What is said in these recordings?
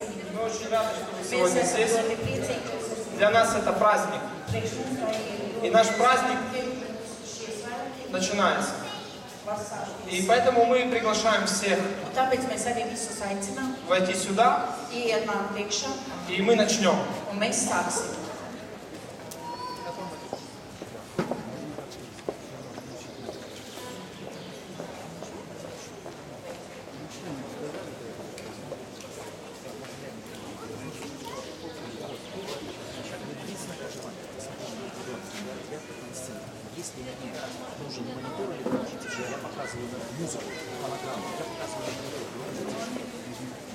Мы очень рады, что вы сегодня здесь. Для нас это праздник. И наш праздник начинается. И поэтому мы приглашаем всех войти сюда, и мы начнем. Если мне нужен монитор или включите, я показываю музыку, фонограмму, я показываю монитор.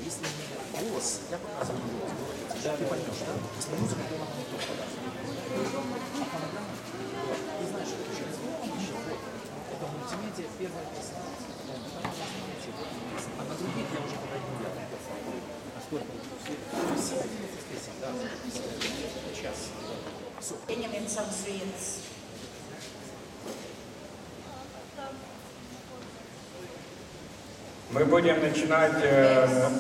Если мне голос, я показываю голос. Ты поймешь, да? Если музыка, то на монитор показываю. А фонограмма, ты знаешь, что включается. Это мультимедиа, первая песня. А на других я уже подойду. А сколько? Все 11 песен, да. Час. Ieņemiet savas vietas. Мы будем начинать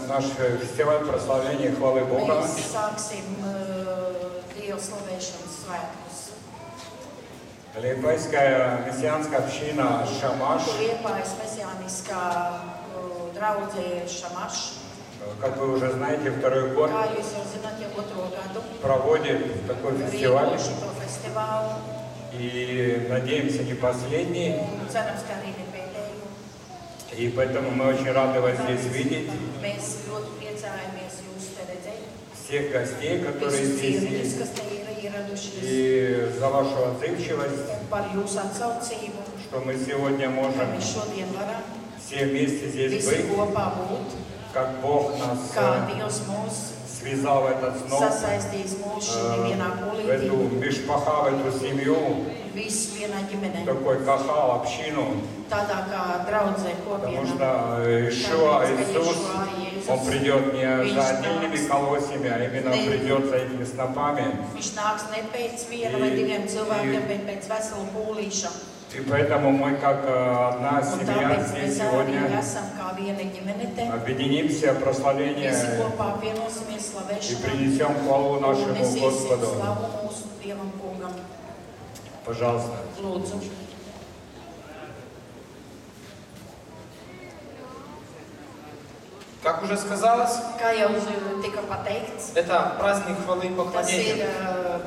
наш фестиваль прославления хвалы Бога. Mēs sāksim Dieva slavēšanas svētkus. Liepājskая мессианская община Шамаш, Liepājas mesijāniskā draudzē Šamaš, как вы уже знаете, второй год kā jūs jau zināt, jau otro gadu проводит такой фестиваль. rīko šito festivālu. И надеемся, не последний. Un cerams, ka arī ne pēdējo. И поэтому мы очень рады вас здесь видеть. Mēs ļoti priecājamies jūs te redzēt. Всех гостей, которые Visus здесь ciemiņus, есть. kas te ir ieradušies. И за вашу отзывчивость, Un par jūsu atsaucību, что мы сегодня ka можем mēs šodien varam все вместе здесь visi быть. kopā būt. Как Бог нас Kā Dievs mūs связал в этот снов, sasaistīs mūs šī vienā в kolītī, эту мишпаха, в эту семью, viss vienā ģimenē, такой кахал, общину. tādā kā draudzē Потому kopienā. что Ишуа, Иисус, Он придет не за отдельными колосьями, а именно придет за этими снопами. Viņš nāks ne pēc viena vai diviem cilvēkiem, bet pēc vesela pūlīša. И поэтому мы, как одна Un семья tāpēc здесь mēs arī сегодня, esam kā viena ģimene te. объединимся в прославление Visi kopā vienosimies и slavēšanā принесем хвалу un нашему nesīsim Господу. slavu mūsu Dievam kungam. Пожалуйста. Lūdzu. Как уже сказалось, Kā jau tika pateikts, это праздник хвалы и tas ir поклонения.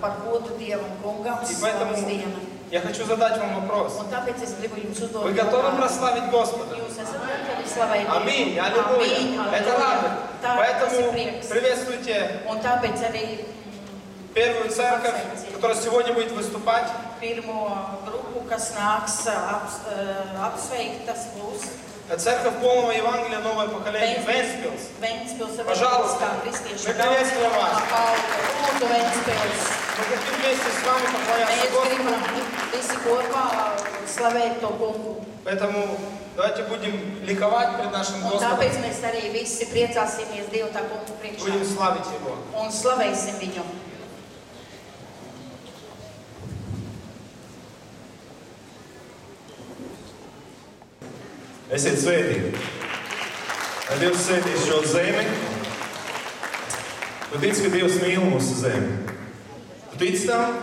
par godu Dievam kungam, И поэтому slavas diena. я хочу задать вам вопрос. Un tāpēc es gribu jums uzdot Вы готовы jautājumu. прославить Господа? Jūs esat gatavi slavēt Dievu? Аминь, Amīn, аллилуйя. Это halleluja. радость. Tas ir Поэтому prieks. приветствуйте Un tāpēc arī первую церковь, которая сегодня будет выступать. pirmo grupu, kas nāks apsveikt, tas būs Церковь полного Евангелия, новое поколение, Вентспилс. Ventspils Пожалуйста, kristiešu мы приветствуем вас. Lūdzu, Ventspils. Мы хотим вместе с вами поклоняться Mēs Господу. gribam visi kopā slavēt to kungu. Поэтому давайте будем ликовать перед нашим Un Господом. tāpēc mēs arī visi priecāsimies Dievu tā kungu priekšā Будем славить Его. un slavēsim viņu. Esiet svētīti. Lai Dievs svētīs šo zemi. Tu tici, ka Dievs mīl mūsu zemi. Tu tici tam?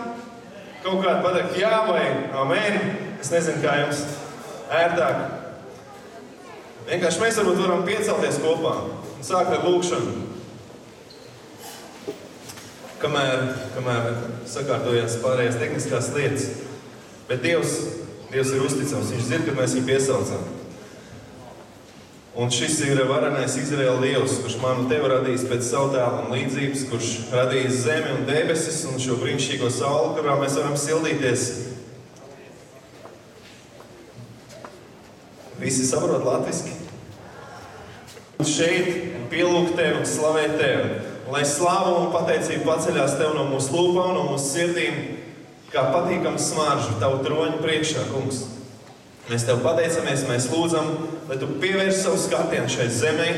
Kaut kādā pateikt jā vai amen. Es nezinu, kā jums ērtāk. Vienkārši mēs varbūt varam piecelties kopā un sākt ar lūkšanu. Kamēr sakārtojās pārējās tehniskās lietas. Bet Dievs ir uzticams. Viņš zina, kad mēs viņu piesaucam. Un šis ir varenais Izraēla Dievs, kurš manu tevi radījis pēc savu tēla un līdzības, kurš radījis zemi un debesis un šo brīnišķīgo sauli, kurā mēs varam sildīties. Visi saprot latviski? Un šeit pielūgt tevi un slavēt tevi, lai slāva un pateicība paceļās tev no mūsu lūpām, no mūsu sirdīm, kā patīkama smarža tavu troņu priekšā, kungs. Mēs tev pateicamies, mēs lūdzam, lai tu pievērsi savu skatienu šai zemē,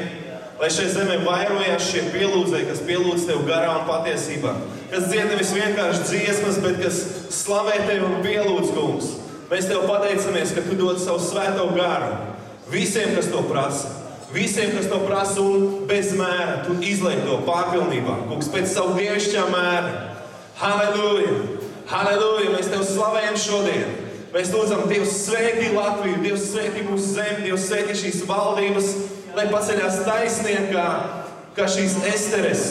lai šai zemē vairojās šie pielūdzēji, kas pielūdz tev garā un patiesībā, kas dzied nevis vienkārši dziesmas, bet kas slavē tevi un pielūdz, kungs. Mēs tev pateicamies, ka tu dod savu svēto garu visiem, kas to prasa. Visiem, kas to prasa un bez mēra, tu izliek to pārpilnībā. Kungs, pēc savu dievišķā mēra. Halleluja! Halleluja! Mēs Tev slavējam šodien. Mēs lūdzam, Dievs svētī Latviju, Dievs svētī mūsu zemi, Dievs svētī šīs valdības, lai paceļās taisniekā, kā šīs Esteres,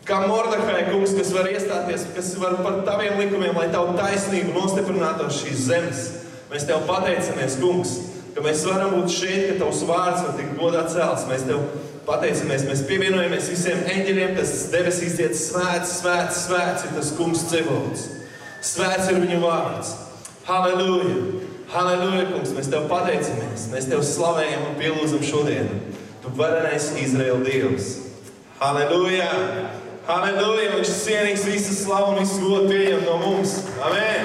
kā Mordehai, kungs, kas var iestāties, kas var par Taviem likumiem, lai Tavu taisnību nostiprinātos šīs zemes. Mēs Tev pateicamies, kungs, ka mēs varam būt šeit, ka Tavs vārds var tikt godā celts. Mēs Tev pateicamies, mēs pievienojamies visiem eņģeļiem, kas debesīs iet svēts, svēts, svēts ir tas kungs Cebaots. Svēts ir viņu vārds. Halleluja! Halleluja, kungs, mēs Tev pateicamies. Mēs Tev slavējam un pielūdzam šodien. Tu varenais Izraēla Dievs. Halleluja! Halleluja! Viņš ir cienīgs visas slavu un visu godu pieņem no mums. Amen!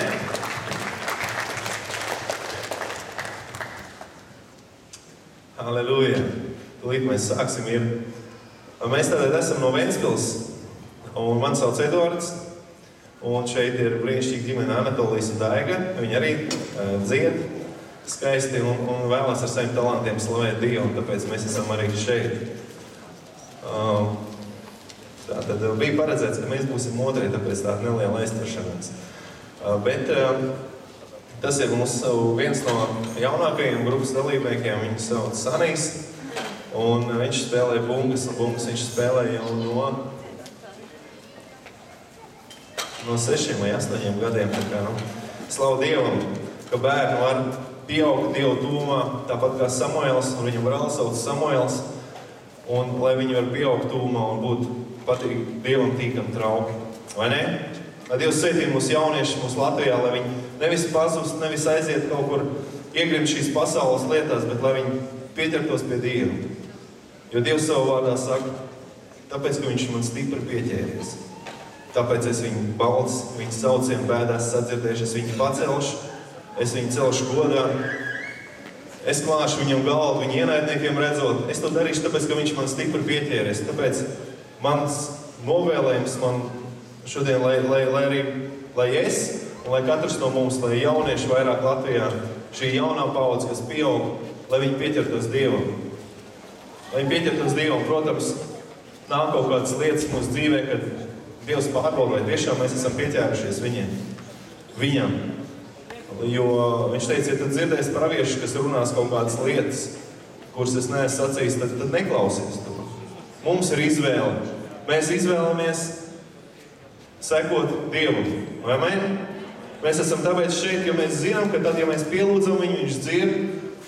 Halleluja! Tūlīt mēs sāksim ir. Mēs tātad esam no Ventspils, un man sauc Edvards, un šeit ir brīnišķīgi ģimene Anatolijas un Daiga. Viņi arī dzied skaisti un vēlās ar saviem talantiem slavēt Dievu, un tāpēc mēs esam arī šeit. Tātad bija paredzēts, ka mēs būsim otrie, tāpēc tāda neliela aizturšanās. Bet tas ir mūsu viens no jaunākajiem grupas dalībniekiem, viņu sauc Sanijs, un viņš spēlē bungas, un bungas viņš spēlē jau no 6 vai 8 gadiem. Tā kā, slavu Dievam, ka bērni var pieaugt Dievu tūmā, tāpat kā Samuēls, un viņa brālis sauc Samuēls, un lai viņi var pieaugt tūmā un būt patīk Dievam tīkam trauki. Vai ne? Lai Dievs svētī mūsu jauniešus mūsu Latvijā, lai viņi nevis pazust, nevis aiziet kaut kur iegrimt šīs pasaules lietās, bet lai viņi pieķertos pie Dieva. Jo Dievs savu vārdā saka, tāpēc, ka viņš man stipri pieķēries. Tāpēc es viņu balds, viņu sauciem bēdās sadzirdēšu, es viņu pacelšu, es viņu celšu godā, es klāšu viņam galvu, viņu ienaidniekiem redzot. Es to darīšu, tāpēc, ka viņš man stipri pieķēries. Tāpēc mans novēlējums man šodien, lai es un lai katrs no mums, lai jaunieši vairāk Latvijā, šī jaunā paudze, kas pieaug, lai viņi pieķertos Dievam. Lai viņi pieķertos Dievam, protams, nāk kaut kādas lietas mūsu dzīvē, kad Dievs pārbauda, vai tiešām mēs esam pieķērušies viņam. Jo viņš teica, ja tu dzirdēsi praviešus, kas runās kaut kādas lietas, kuras es neesmu sacījis, tad neklausies tu. Mums ir izvēle. Mēs izvēlamies sekot Dievam. Vai amen? Mēs esam tāpēc šeit, jo mēs zinām, ka tad, ja mēs pielūdzam viņu, viņš dzird,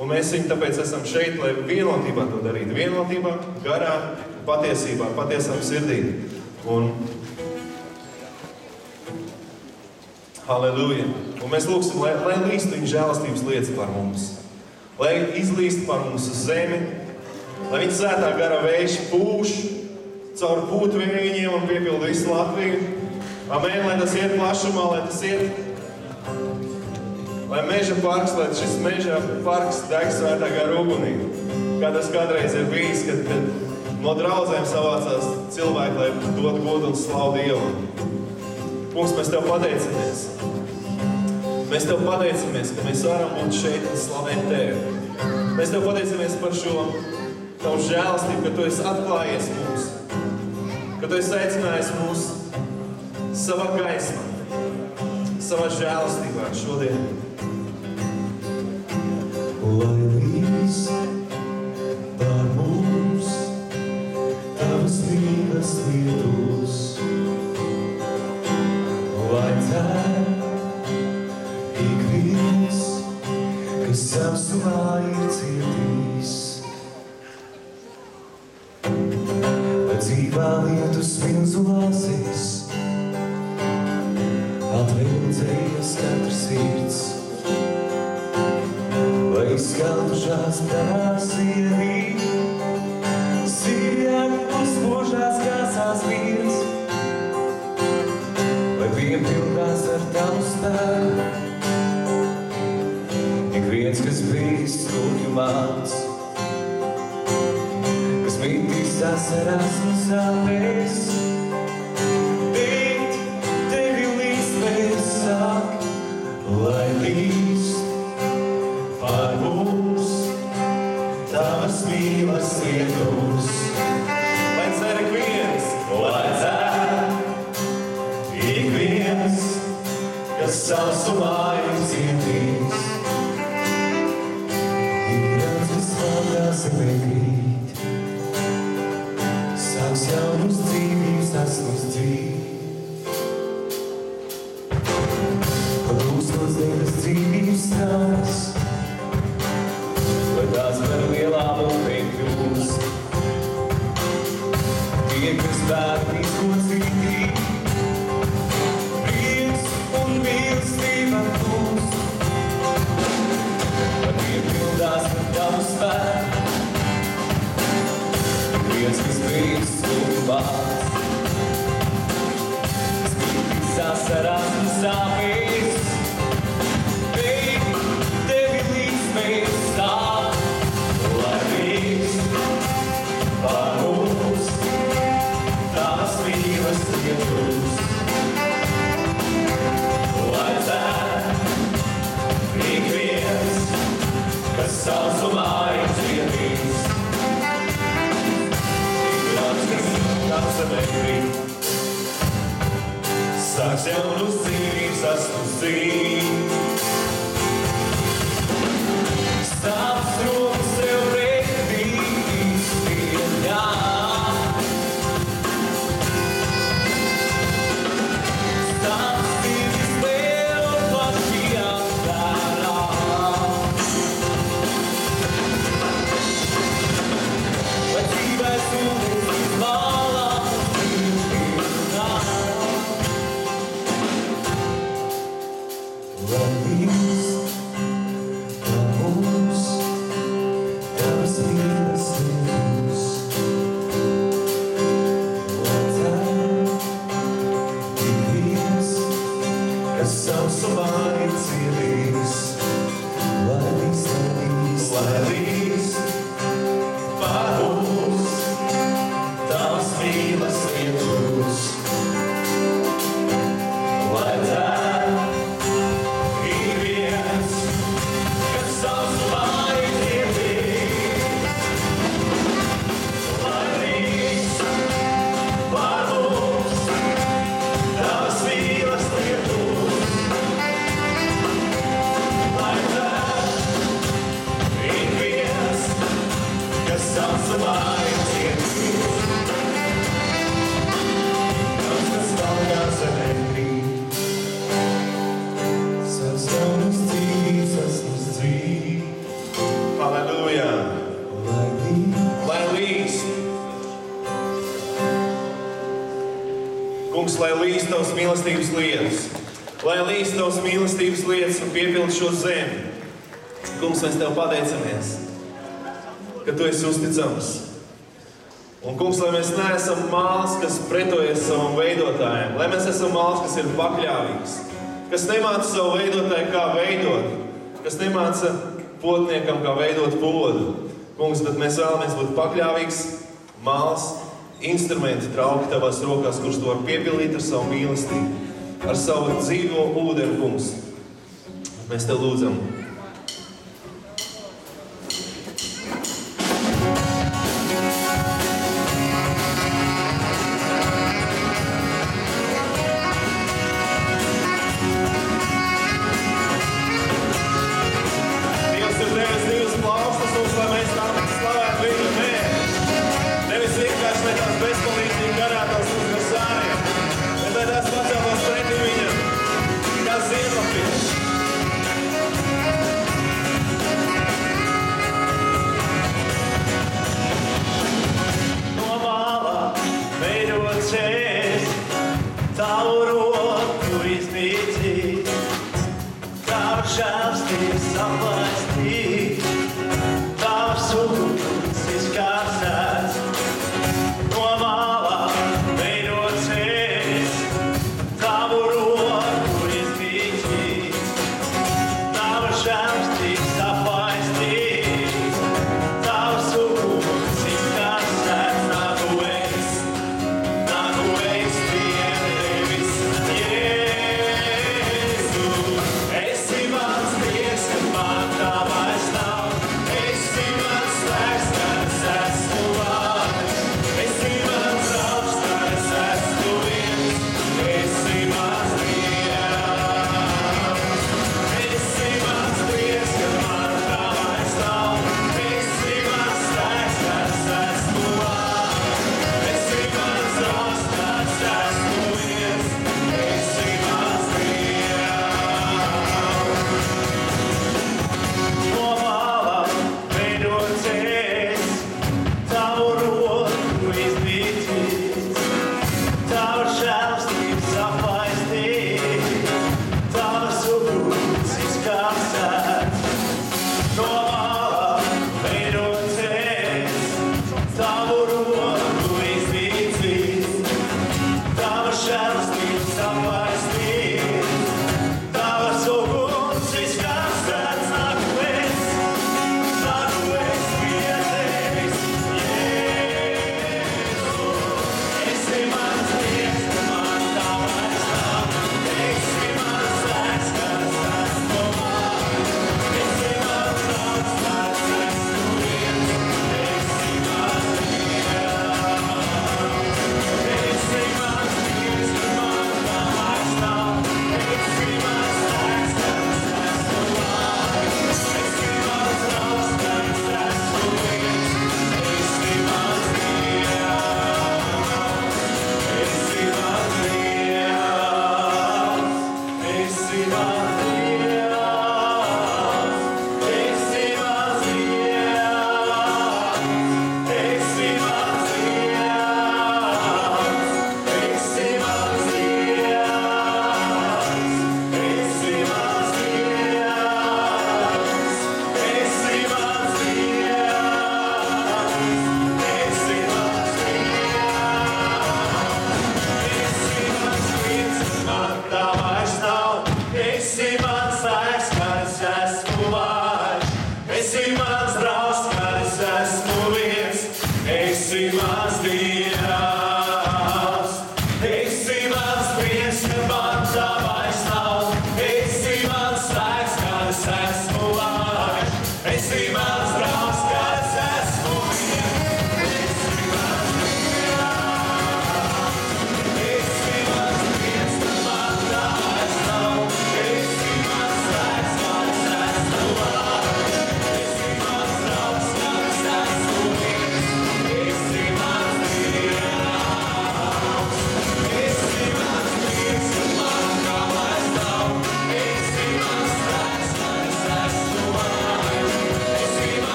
un mēs viņu tāpēc esam šeit, lai vienotībā to darītu. Vienotībā, garā, patiesībā, patiesām sirdī. Un halleluja! Un mēs lūksim, lai līst viņa žēlastības lietas par mums. Lai izlīst par mums uz zemi, lai viņa svētā gara vējš pūš caur pūtu vējiņiem un piepildu visu Latviju. Amen, lai tas iet plašumā, lai tas iet, lai meža parks, lai šis meža parks deg svētā gara ugunī. Kā tas kādreiz ir bijis, kad no draudzēm savācās cilvēki, lai dod godu un slavu Dievam. Kungs, mēs Tev pateicamies. Mēs Tev pateicamies, ka mēs varam būt šeit un slavēt Tevi. Mēs Tev pateicamies par šo Tavu žēlastību, ka Tu esi atklājies mums, ka Tu esi aicinājis mūs savā gaismā, savā žēlastībā šodien. Lai līdz par mums Tavas mīlas lietus, lai cer ik viens, kas samsumā ir cietīs. Lai dzīvā lietus milzu lasīs, atvildzējies katrs sirds, lai izskaltu žāds tavā sirdī, sirds spožās kāsās vīrs, lai piepildās ar tavu spēku, ik viens, kas bijis stūkļu māts, kas mitīs asarās un sāpēs, lai līst par mums Tavas mīlas lietus. Lai dzer ik viens, lai dzer ik viens, kas savu māju cietīs. Īrāds visvaldā zemē krīt, sāks jaunus dzīvības asnus dzīv. Lūstos Dievas dzīvības tās, lai tās par lielām upēm kļūst. Tie, kas bērnīs ko cītīt, prieks un mīlestība plūst. Lai piepildās tavu spēku, viens, kas prieks un vārds. Spītīs sasarās un sāpīs, tevi līdz mēs stāv. Lai viss pār mums tavas mīlas lietus. Lai dzer ik viens, kas savu māju cietīs. Īrāds, kas zemē krīt, sāks jaunus dzīvības asnus dzīv. Stāvs rokas tev pretī izpieļām. Stāvs sirdis vēl pašajām dārām. Lai dzīvēs ūdens izmalām izpieļām. Lai līdz tā mums tavas mīlas lietus. Lai dzer ik viens, kas savu māju cietīs. Lai līdz pār mums tavas mīlas lietus. Lai dzer ik viens, kas savu māju cietīs. Lai līdz pār mums tavas mīlas lietus. Lai dzer ik viens, kas savu māju cietīs. Tāds, kas valdā zemē krīt, sāks jaunus dzīvības asnus dzīv. Halleluja! Lai līdz Lai līdz! Kungs, lai līdz tavas mīlestības lietas. Lai līdz tavas mīlestības lietas un piepild šo zemi. Kungs, mēs tev pateicamies, ka tu esi uzticams. Un, kungs, lai mēs neesam māls, kas pretojas savam veidotājiem, lai mēs esam māls, kas ir pakļāvīgs, kas nemāca savu veidotāju, kā veidot, kas nemāca potniekam, kā veidot podu. Kungs, bet mēs vēlamies būt pakļāvīgs, māls, instrumenti trauki tavās rokās, kurš to var piepildīt ar savu mīlestību, ar savu dzīvo ūdeni, kungs. Mēs tev lūdzam. Dievs ir devis divas plaukstas mums, lai mēs tā slavētu viņu mēri. Nevis vienkārši, lai tās bezpalīdzīgi garātos uz gar sāriem, bet lai tās paceltos pretī viņam, kā ziemapils. no mālā veidot ceļš, tavu roku iznīcīt, tavu žēlstības aplaistīt, tavs uguns izkārsēts. No mālā veidot ceļš, tavu roku iznīcīt, tavu žēlstības aplaistīt, tavs uguns izkārsēts. Nāku es pie tevis, Jēzu, esi mans prieks,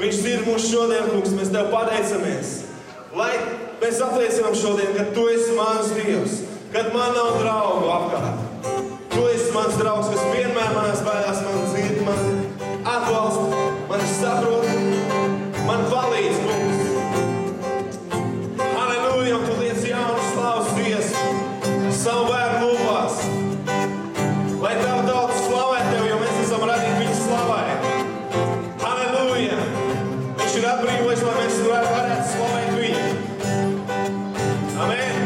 Viņš dzird mūs šodien, kungs, mēs Tev pateicamies. Lai mēs apliecinām šodien, ka Tu esi mans Dievs, kad man nav draugu apkārt. Tu esi mans draugs, kas vienmēr manās bailās man dzird, man atbalsta, man saprot, man palīdz, kungs. Halleluja, un Tu liec jaunu slavas dziesmu savu bērnu lūpās. Lai Tavu tautu slavē Tev, jo mēs esam radīti viņu slavēt. Halleluja! Viņš ir atbrīvojis, lai mēs varētu slavēt viņu. Amen!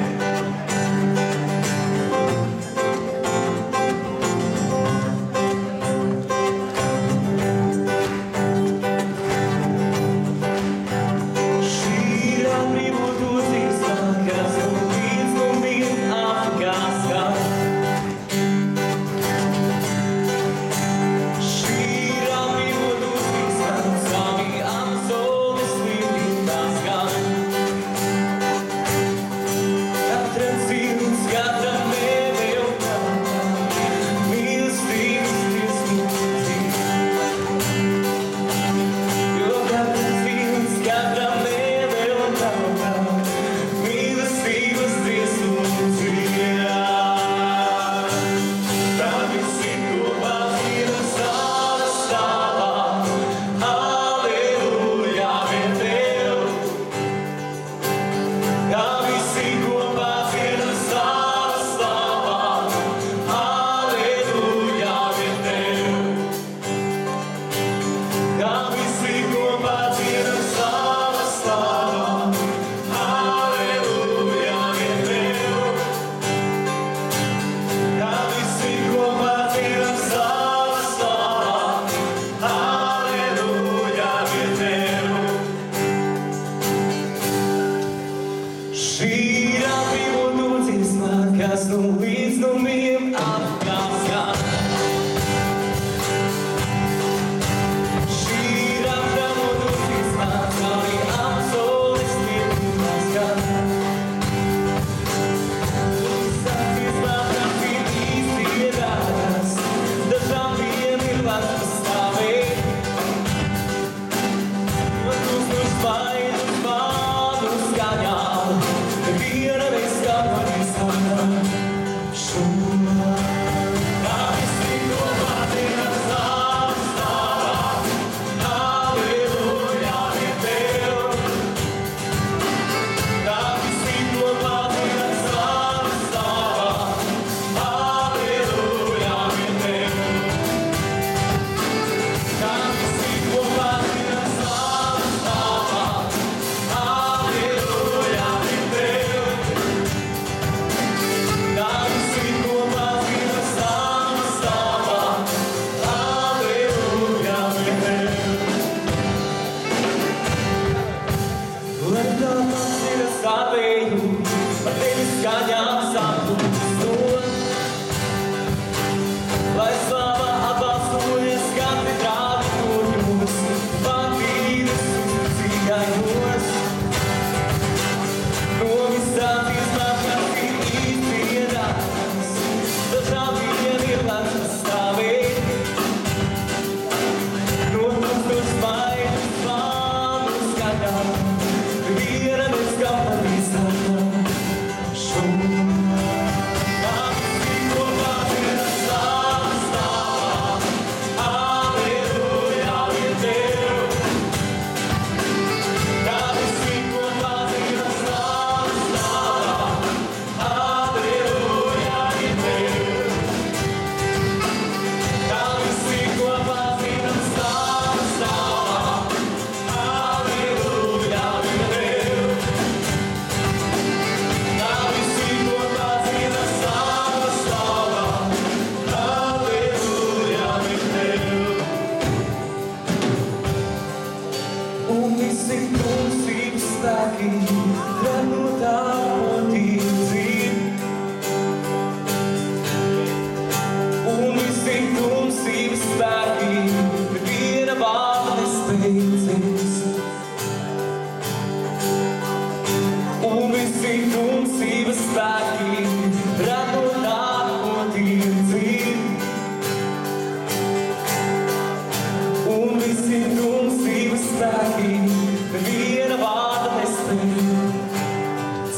Show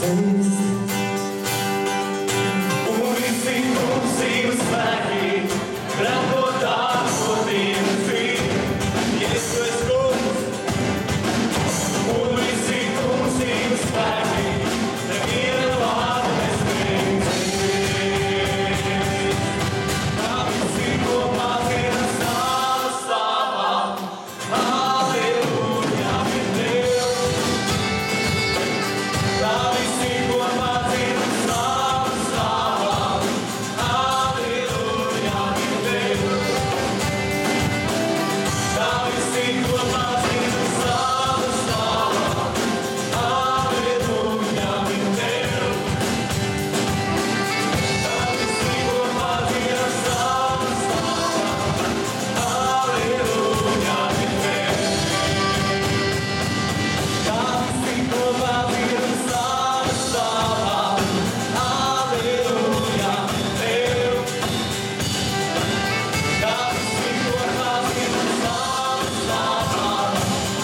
sveist. Un visi tumsības spēki, brāko tādu dienu zīt. Jēzu es kungs, un visi tumsības spēki, neviena vārda nespēj. Tā visi kopā dienas nāva stāvā, Halleluja, vien Tev. Tā visi kopā dienas nāva stāvā, Halleluja, vien Tev. Tā visi kopā dienas nāva stāvā, Halleluja, vien Tev. Tā visi kopā dienas nāva stāvā, Halleluja, vien Tev. Tā visi kopā dienas nāva stāvā, Halleluja, vien Tev. Tā visi kopā dienas nāva stāvā,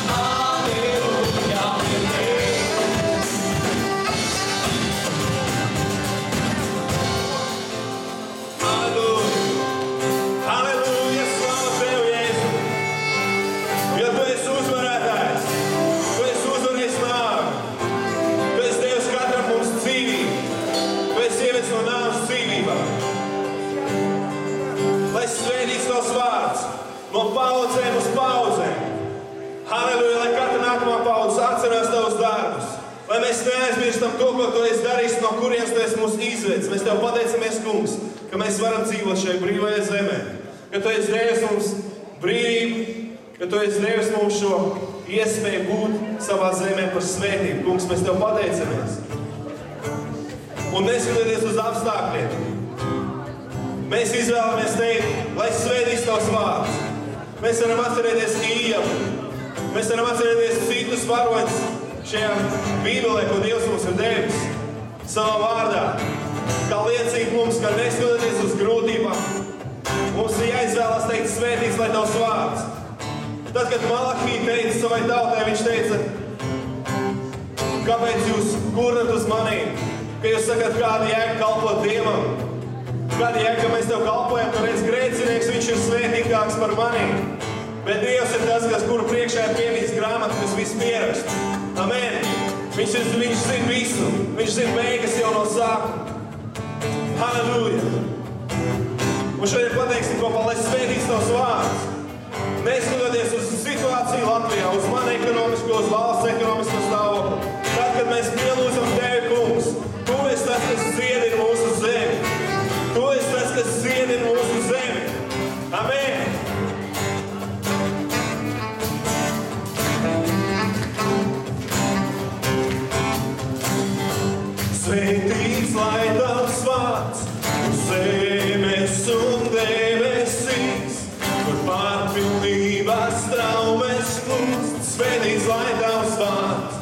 Halleluja, vien Tev. Halleluja! Halleluja! Slava Tev, Jēzu! Jo Tu esi uzvarētājs! Tu esi uzvarējis nāvi! Tu esi Dievs katram mums dzīvību! Tu esi ievedis no nāves dzīvībā! Lai svētīts Tavs vārds no paudzēm uz paudzēm! Halleluja! Lai katra nākamā paudze atcerās Tavus darbus! Lai mēs neaizmirstam to, ko Tu esi darījis, no kurienes Tu esi mūs izvedis! Mēs Tev pateicamies, Kungs, ka mēs varam dzīvot šajā brīvajā zemē, ka Tu esi devis mums brīvību, ka Tu esi devis mums šo iespēju būt savā zemē par svētību. Kungs, mēs Tev pateicamies. Un neskatoties uz apstākļiem, mēs izvēlamies teikt, lai svētīts Tavs vārds. Mēs varam atcerēties Ījabu, mēs varam atcerēties citus varoņus šajā Bībelē, ko Dievs mums ir devis savā vārdā. Kā liecīgi mums, ka neskatoties uz grūtībām, mums ir jāizvēlas teikt svētīts, lai Tavs vārds. Tad, kad Malahī teica savai tautai, viņš teica, kāpēc jūs kurnat uz manīm, ka jūs sakat, kāda jēga kalpot Dievam, kāda jēga, ka mēs Tev kalpojam, ka redz grēcinieks, viņš ir svētīgāks par manīm. Bet Dievs ir tas, kuru priekšā ir pievīts grāmata, kas visu pierakst. Amen. Viņš zina visu. Viņš zina beigas jau no sākuma. Halleluja! Un šodien pateiksim kopā, lai svētīts Tavs vārds. Neskatoties uz situāciju Latvijā, uz manu ekonomisko, uz valsts ekonomisko stāvokli. Tad, kad mēs pielūdzam Tevi, Kungs, Tu esi tas, kas dziedina mūsu zemi. Tu esi tas, kas dziedina mūsu zemi. Amen! Svētīts, lai Tavs vārds uz zemes un debesīs, kur pārpilnības traumes plūst. Svētīts, lai Tavs vārds.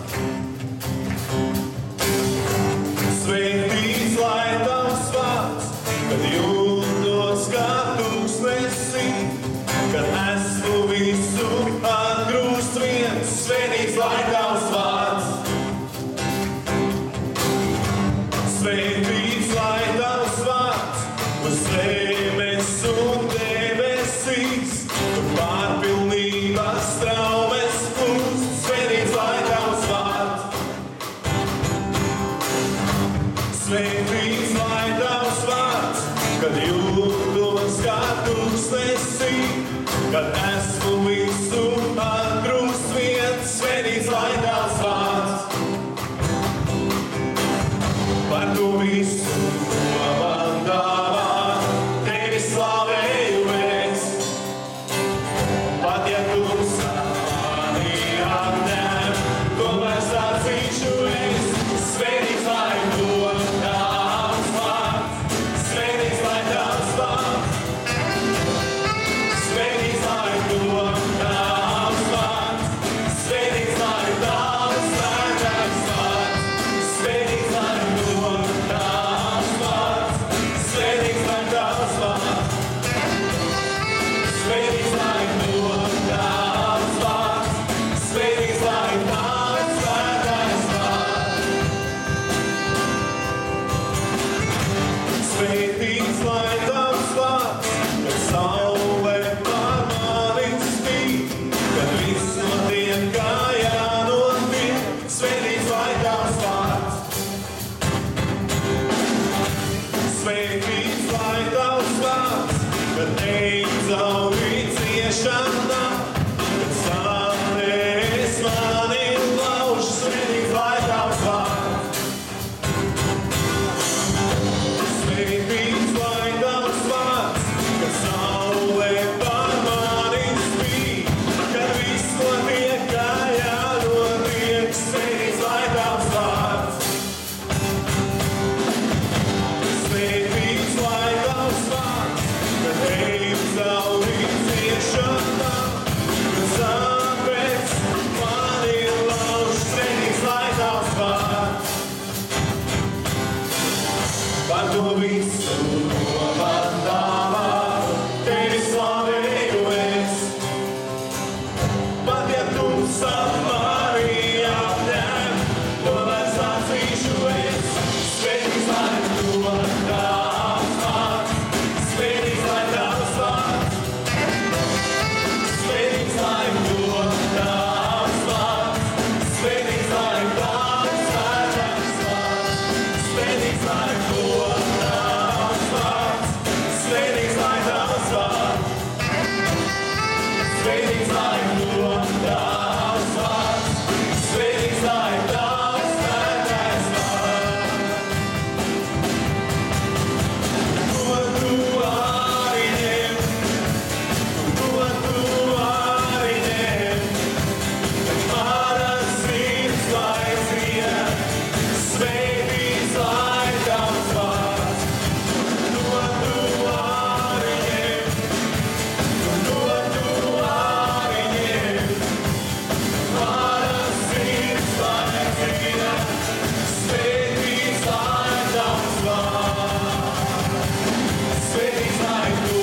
Svētīts, lai Tavs vārds, kad jūtos kā tūkstnesī, kad esmu visu atgrūst viens. Svētīts, lai Tavs vārds. Svētīts, lai Tavs vārds uz zemes un debesīs, kur pārpilnības traumes plūst. Svētīts, lai Tavs vārds. Svētīts, lai Tavs vārds, kad jūtos kā tūkstnesī, kad esmu visu atgrūst viens. Svētīts, lai Tavs vārds. Par to visu, ko man dāvā, Tevi slavēju es. Pat ja tumsā mani apņem, tomēr sacīšu es. Svētīts, lai top Tavs vārds, svētīts, lai Tavs vārds. Svētīts, lai top Tavs vārds, svētīts, lai Tavs svētais vārds. Svētīts, lai top Tavs vārds. lai tavs vārds, kad saule pār mani spīd, kad viss notiek kā jānotiek, svētīts lai tavs vārds. Svētīts lai tavs vārds, kad ej cauri ciešanām, kad sāpes mani lauž, svētīts lai tavs vārds. Svētīts lai tavs vārds, kad saule pār mani spīd, kad viss notiek kā jānotiek, svētīts lai tavs vārds. Svētīts lai tavs vārds, kad ejam cauri ciešanām, kad sāpes mani lauž, svētīts lai tavs vārds. Par to visu, ko man dāvā, tevi slavēju es. Pat ja tumsa mani apņem, tomēr sacīšu es. Svētīts lai to tavs vārds, svētīts lai tavs vārds. Svētīts lai to tavs vārds, svētīts lai tavs svētais vārds. Svētīts lai to tavs vārds, svētīts lai tavs vārds. Svētīts lai to tavs vārds, svētīts lai tavs svētais vārds. To tu arī ņem, to tu arī ņem, mana sirds lai dzien, svētīts lai tavs vārds. To tu arī ņem, to tu arī ņem, mana sirds lai dzien, svētīts lai tavs vārds. Svētīts lai to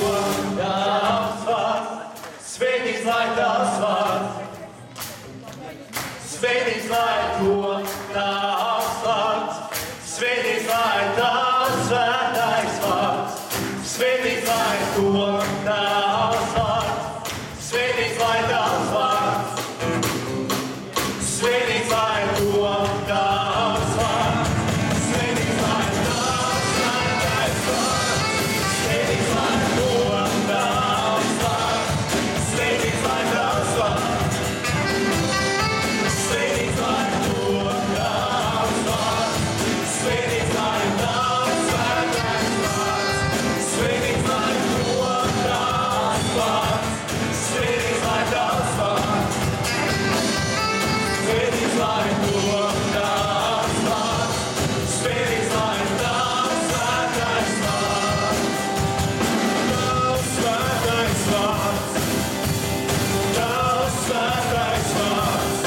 tavs vārds, svētīts lai tavs vārds. Svētīts lai to tavs vārds, svētīts lai tavs svētais vārds. Svētīts lai to tavs vārds, svētīts lai tavs vārds. Svētīts lai to tavs vārds, svētīts lai tavs svētais vārds. Svētīts lai to tavs vārds, svētīts lai tavs vārds. Svētīts lai to tavs vārds, svētīts lai tavs svētais vārds. Svētīts lai to tavs vārds, svētīts lai tavs vārds. Svētīts lai to tavs vārds, svētīts lai tavs svētais vārds. Tavs svētais vārds, tavs svētais vārds.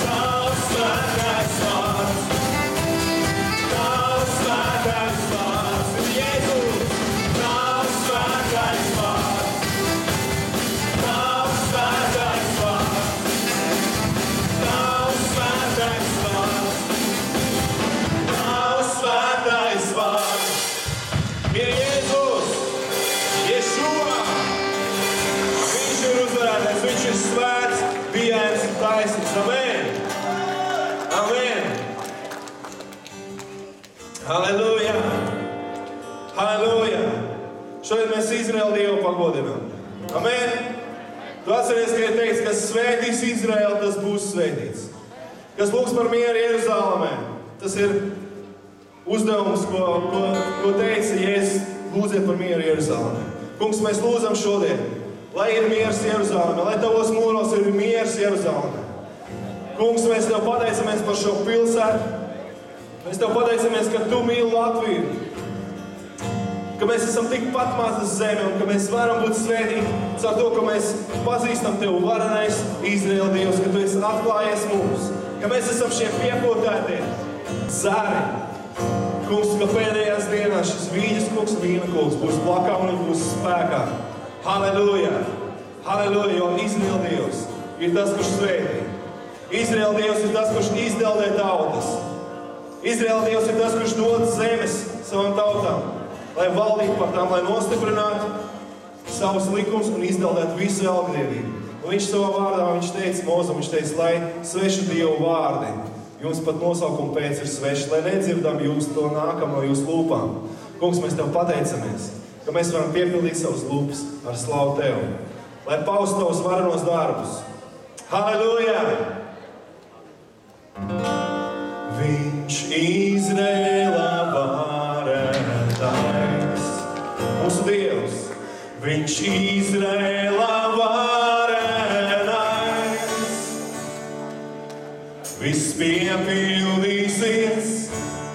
Tavs svētais vārds, tavs svētais vārds, Jēzus, tavs svētais vārds, tavs svētais vārds, tavs svētais vārds, tavs svētais vārds. Ir Jēzus, Ješua, viņš ir uzvarētājs, viņš ir svēts, bijāns un taisnīgs. Amen! Amen! Halleluja! Halleluja! Šodien mēs Izraēlu Dievu pagodinām. Amen! Tu atceries, ka ir teikts, kas svētīs Izraēlu, tas būs svētīts. Kas lūgs par mieru Jeruzālēmē, tas ir uzdevums, ko teica Jēzus, lūdziet par mieru Jeruzālēmē. Kungs, mēs lūdzam šodien, lai ir miers Jeruzālēmē, lai tavos mūros ir miers Jeruzālēmē. Kungs, mēs Tev pateicamies par šo pilsētu. Mēs Tev pateicamies, ka Tu mīli Latviju. Ka mēs esam tik pat maza zeme un ka mēs varam būt svētīgi caur to, ka mēs pazīstam Tev varenais Izraēla Dievs, ka Tu esi atklājies mums. Ka mēs esam šie piepotētie zari. Kungs, ka pēdējās dienās šis vīģes kungs, vīna kungs būs plakā un būs spēkā. Halleluja! Halleluja! Jo Izraēla Dievs ir tas, kurš svētī. Izraēla Dievs ir tas, kurš izdeldē tautas. Izraēla Dievs ir tas, kurš dod zemes savam tautām. lai valdītu par tām, lai nostiprinātu savus likumus un izdaldētu visu elgdevību. Un viņš savā vārdā, viņš teica Mozum, viņš teica, lai svešu Dievu vārdi, jums pat nosaukuma pēc ir sveši, lai nedzirdam jūs to nākam no jūsu lūpām. Kungs, mēs Tev pateicamies, ka mēs varam piepildīt savus lūpas ar slavu Tev, lai paustu Tavus varenos darbus. Halleluja! Viņš Izrēla varētājs, mūsu Dievs, viņš Izrēla varētājs. Viss piepildīsies,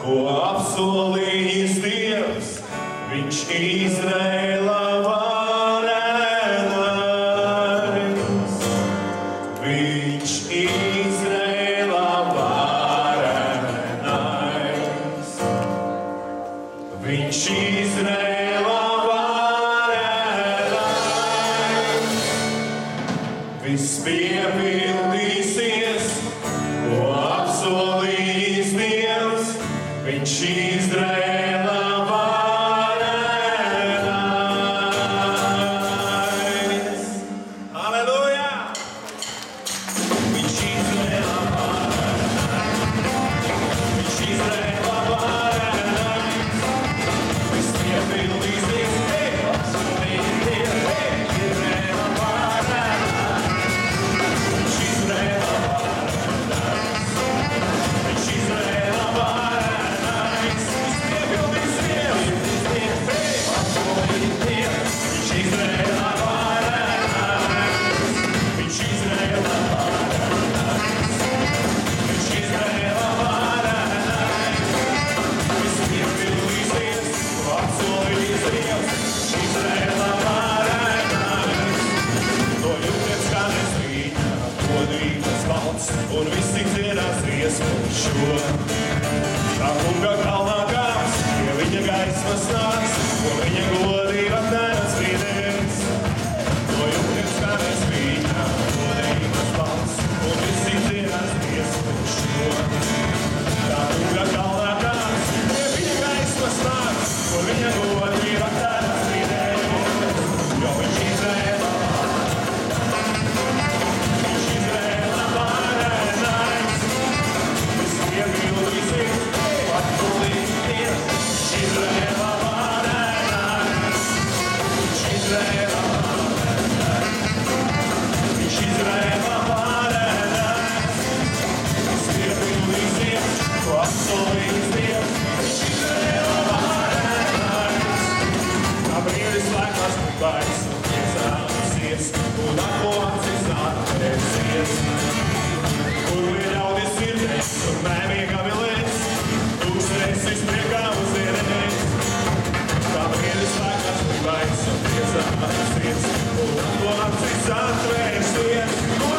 ko apsolījis Dievs, viņš Izrēla varētājs. Viņš Izrēla varētājs. Viņš Izrēla varētājs. Viss piepildīsies, ko apsolījis Dievs, viņš Izrēla varētājs. Halleluja! Viņš Izrēla varētājs. Viņš Izrēla varētājs. Viss piepildīsies, apsolījis Dievs, Izrēla varētājs. Viņš Izrēla varētājs. Viņš Izrēla varētājs. Viss piepildīsies, apsolījis Dievs, viņš Izrēla varētājs. Viņš Izrēla varētājs. Viņš Izrēla varētājs. Viss piepildīsies, ko apsolījis Dievs, viņš Izrēla varētājs. No jūtas skanēs viņa godības balss, un visi dziedāsies par šo. Tā kunga kalnā kāps, pie viņa gaismas nāks, un viņa godība neatspīdēs. No jūtas skanēs viņa godības balss, un visi dziedāsies par šo. Tā kunga kalnā kāps, pie viņa gaismas nāks, un viņa godība neatspīdēs. Jo viņš Izrēla Viņš Izrēla varētājs. Viss piepildīsies, apsolījis Dievs, viņš Izrēla varētājs. Viņš Izrēla varētājs. Viņš Izrēla varētājs. Viss piepildīsies, ko apsolījis Dievs, viņš Izrēla varētājs. Kā brīvis laikās pagājis un piesāksies, un aklo acis atvērsies. Kur ir ļaudis sirdēs un mēmīgi avilēs, tūkstreisis priekā uzierēs. Kā brīvis laikās pagājis un piesāksies, un aklo acis atvērsies. Kur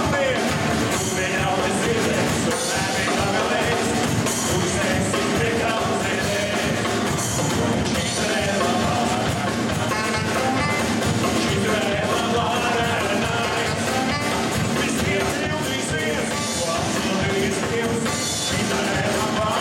ir ļaudis sirdēs un mēmīgi avilēs, tūkstreisis priekā uzierēs. Viņš Izrēla Viņš Izrēla varētājs. Viss piepildīsies, ko apsolījis Dievs, Izrēla varētājs.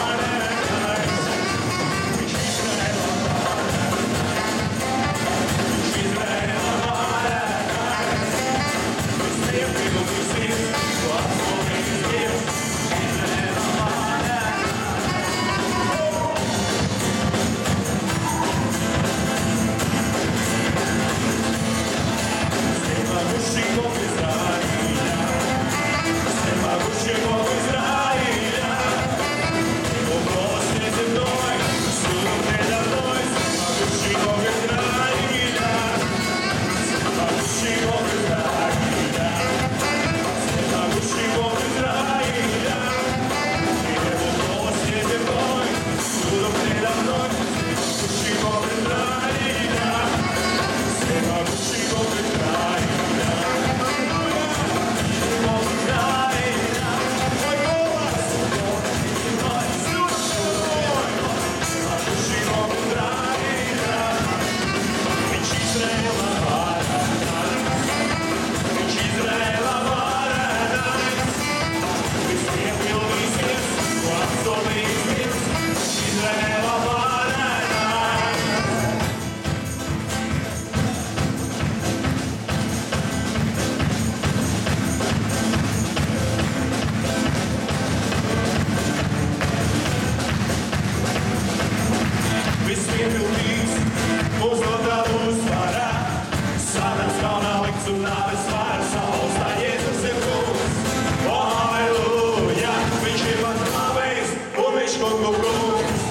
kungs,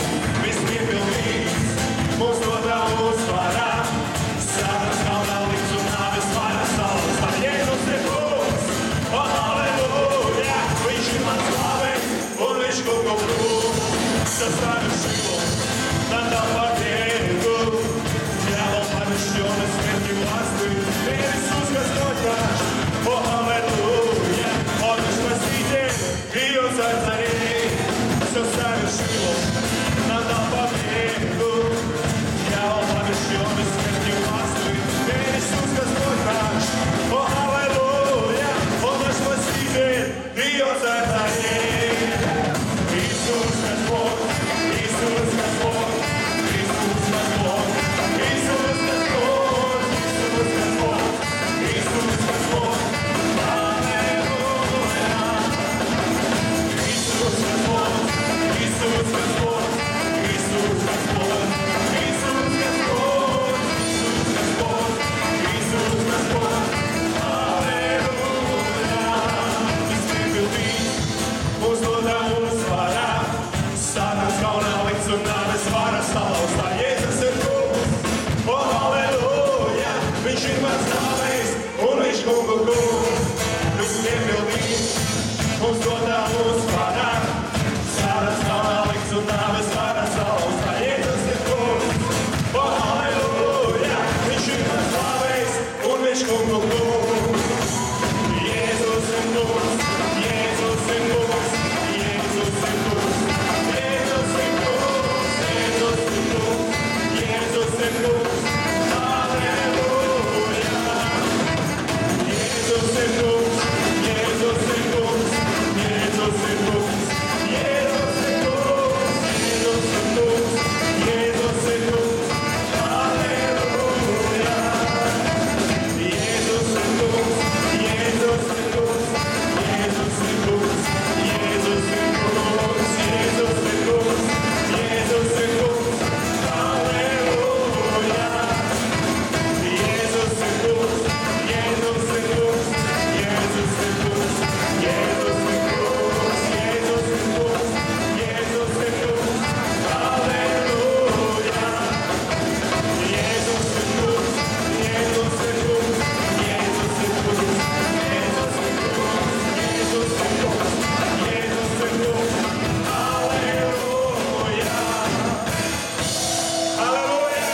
vispiepildīts, mums dotā uzvarā. Sētas kalnā likts un nāves varas salas, lai Jēzus ir kungs. O, halleluja, viņš ir mans slavens, un viņš kungu kungs. Tas tādu šilo, tādā patieku, jālo pavišķonas smērķi vlastu, Иисус Господь наш. О, halleluja, Он наш Спаситель, Иов царь царей, все совершил, нам дал победу. Дьявол побежденный смертью властвует, Иисус Господь наш. О, halleluja, Он наш Спаситель, Иов царь царей. Иисус Господь, Иисус Господь, Иисус Господь, Иисус Господь, Иисус Господь, Иисус Господь. Иисус Господь, Иисус Господь, Иисус Господь, Иисус Господь, Иисус Господь, аллилуйя. Vispiepildīts, mums dotā uzvarā, Sātans kalnā likts un nāves varas salauz, lai Jēzus ir kungs. O, halleluja, viņš ir mans slavens, un viņš kungu kungs. Vispiepildīts, mums dotā uzvarā, Sātans kalnā likts un nāves varas salauz, lai Jēzus ir kungs. O, halleluja, viņš ir mans slavens, un viņš kungu kungs. Jēzus ir kungs, Jēzus ir kungs, Jēzus ir kungs, Jēzus ir kungs, Jēzus ir kungs, Jēzus ir kungs, halleluja. Jēzus ir kungs, Jēzus ir kungs, Jēzus ir kungs, Jēzus ir kungs, Jēzus ir kungs, Jēzus ir kungs, halleluja. Jēzus ir kungs, Jēzus ir kungs, Jēzus ir kungs, Jēzus ir kungs, Jēzus ir kungs, Jēzus ir kungs, halleluja. Jēzus ir kungs, Jēzus ir kungs, Jēzus ir kungs, Jēzus ir kungs, Jēzus ir kungs, Jēzus ir kungs, halleluja. Jēzus ir kungs, Jēzus ir kungs, Jēzus ir kungs, Jēzus ir kungs, Jēzus ir kungs, Jēzus ir kungs, halleluja. Halleluja,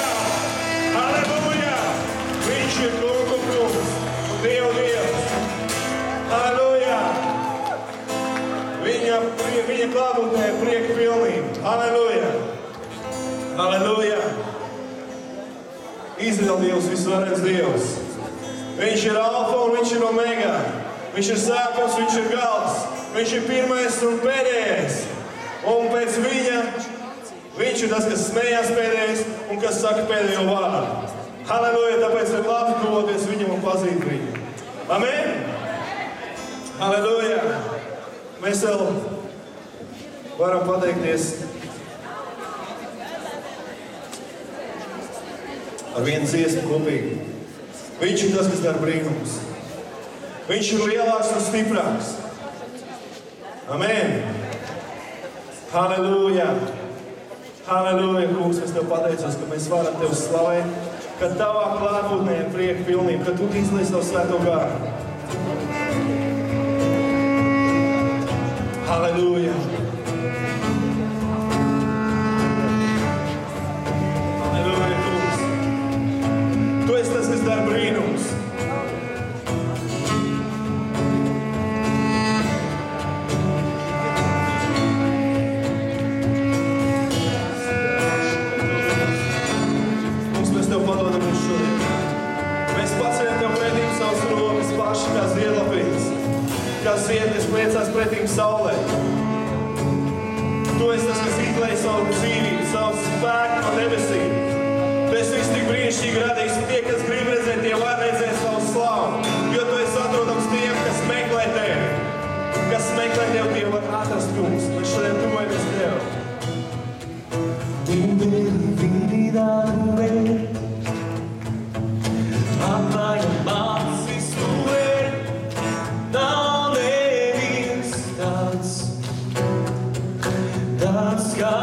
halleluja, viņš ir kungu kungs un Dievu Dievs. Halleluja, viņa klātbūtnē ir prieka pilnība. Halleluja, halleluja. Izraēla Dievs, visvarens Dievs. Viņš ir alfa un viņš ir omega. Viņš ir sākums, viņš ir gals. Viņš ir pirmais un pēdējais. Un pēc viņa, viņš ir tas, kas smējās pēdējais un kas saka pēdējo vārdu. Halleluja, tāpēc ir labi tuvoties viņam un pazīt viņu. Amen? Halleluja. Mēs vēl varam pateikties ar vienu dziesmu kopīgi. Viņš ir tas, kas dara brīnumus. Viņš ir lielāks un stiprāks. Amen. Halleluja. Halleluja, kungs, es tev pateicos, ka mēs varam tev slavēt, ka tavā klātbūtnē ir prieka pilnība, ka tu izliec savu svēto gāru. Halleluja. Halleluja, kungs. Tu esi tas, kas dara brīnumus. Kungs, mēs tev padodamies šodien. Mēs paceļam tev pretīm savas rokas paši kā ziedlapītes. Kā zied, kas priecās pretīm saulē. Tu esi tas, kas izlēja savu dzīvību, savu spēku no debesīm. Tu esi viss tik brīnišķīgi radījis, tie, kas grib redzēt, tie var redzēt savu slavu. Jo tu esi atrodams tiem, kas meklē tevi. Kas meklē tevi, tie var atrast kungs. Mēs šodien tuvojamies tev. Tu vidi dāvē, atklāja mācis tu ej, nav neviens tāds kā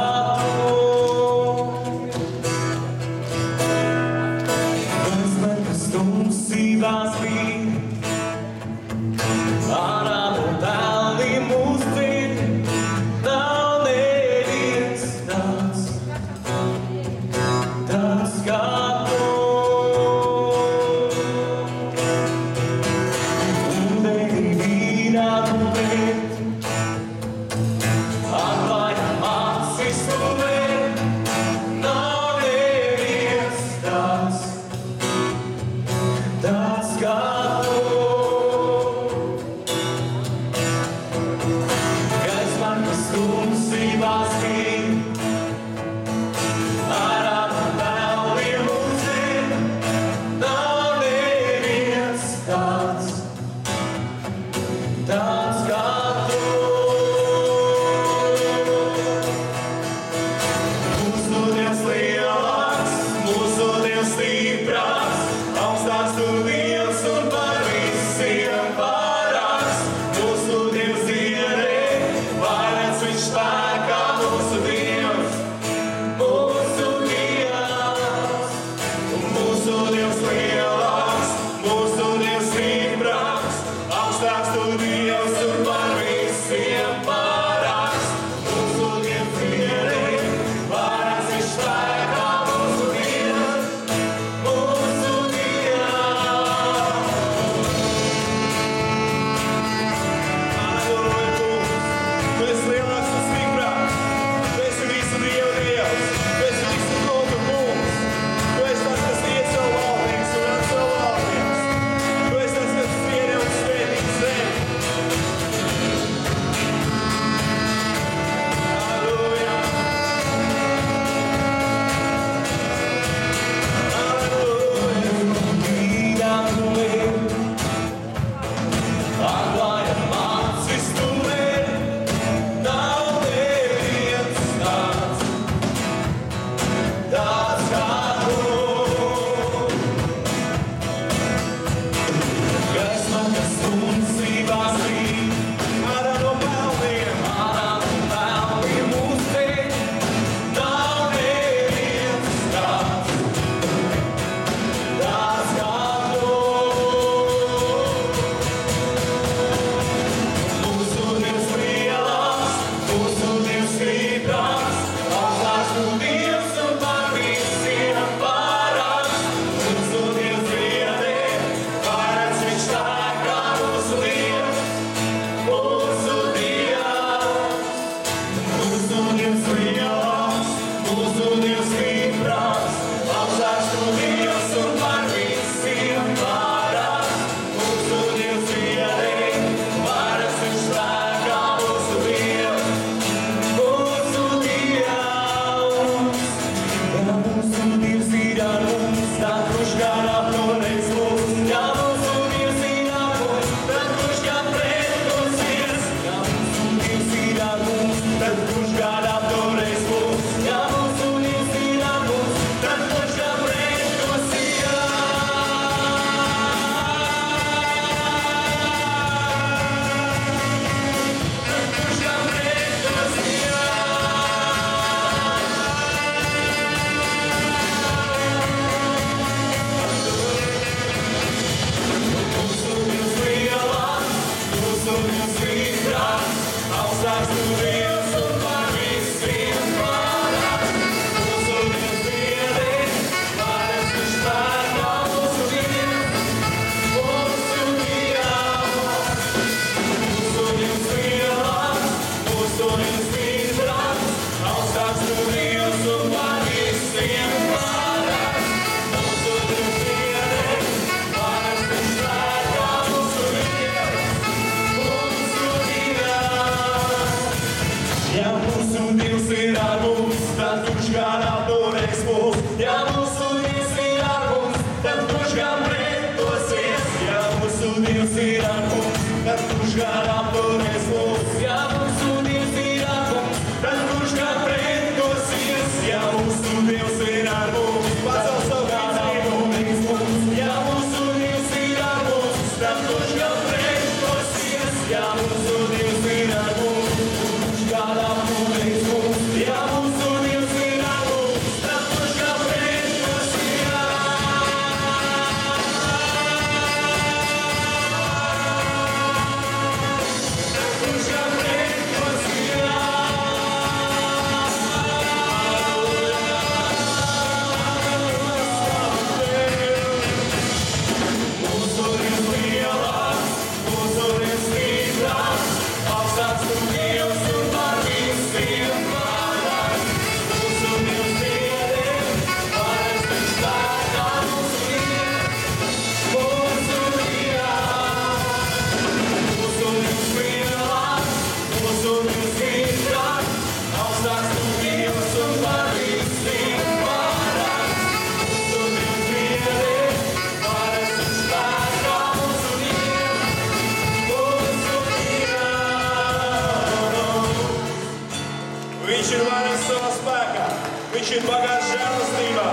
Viņš ir bagāts žēlastībā.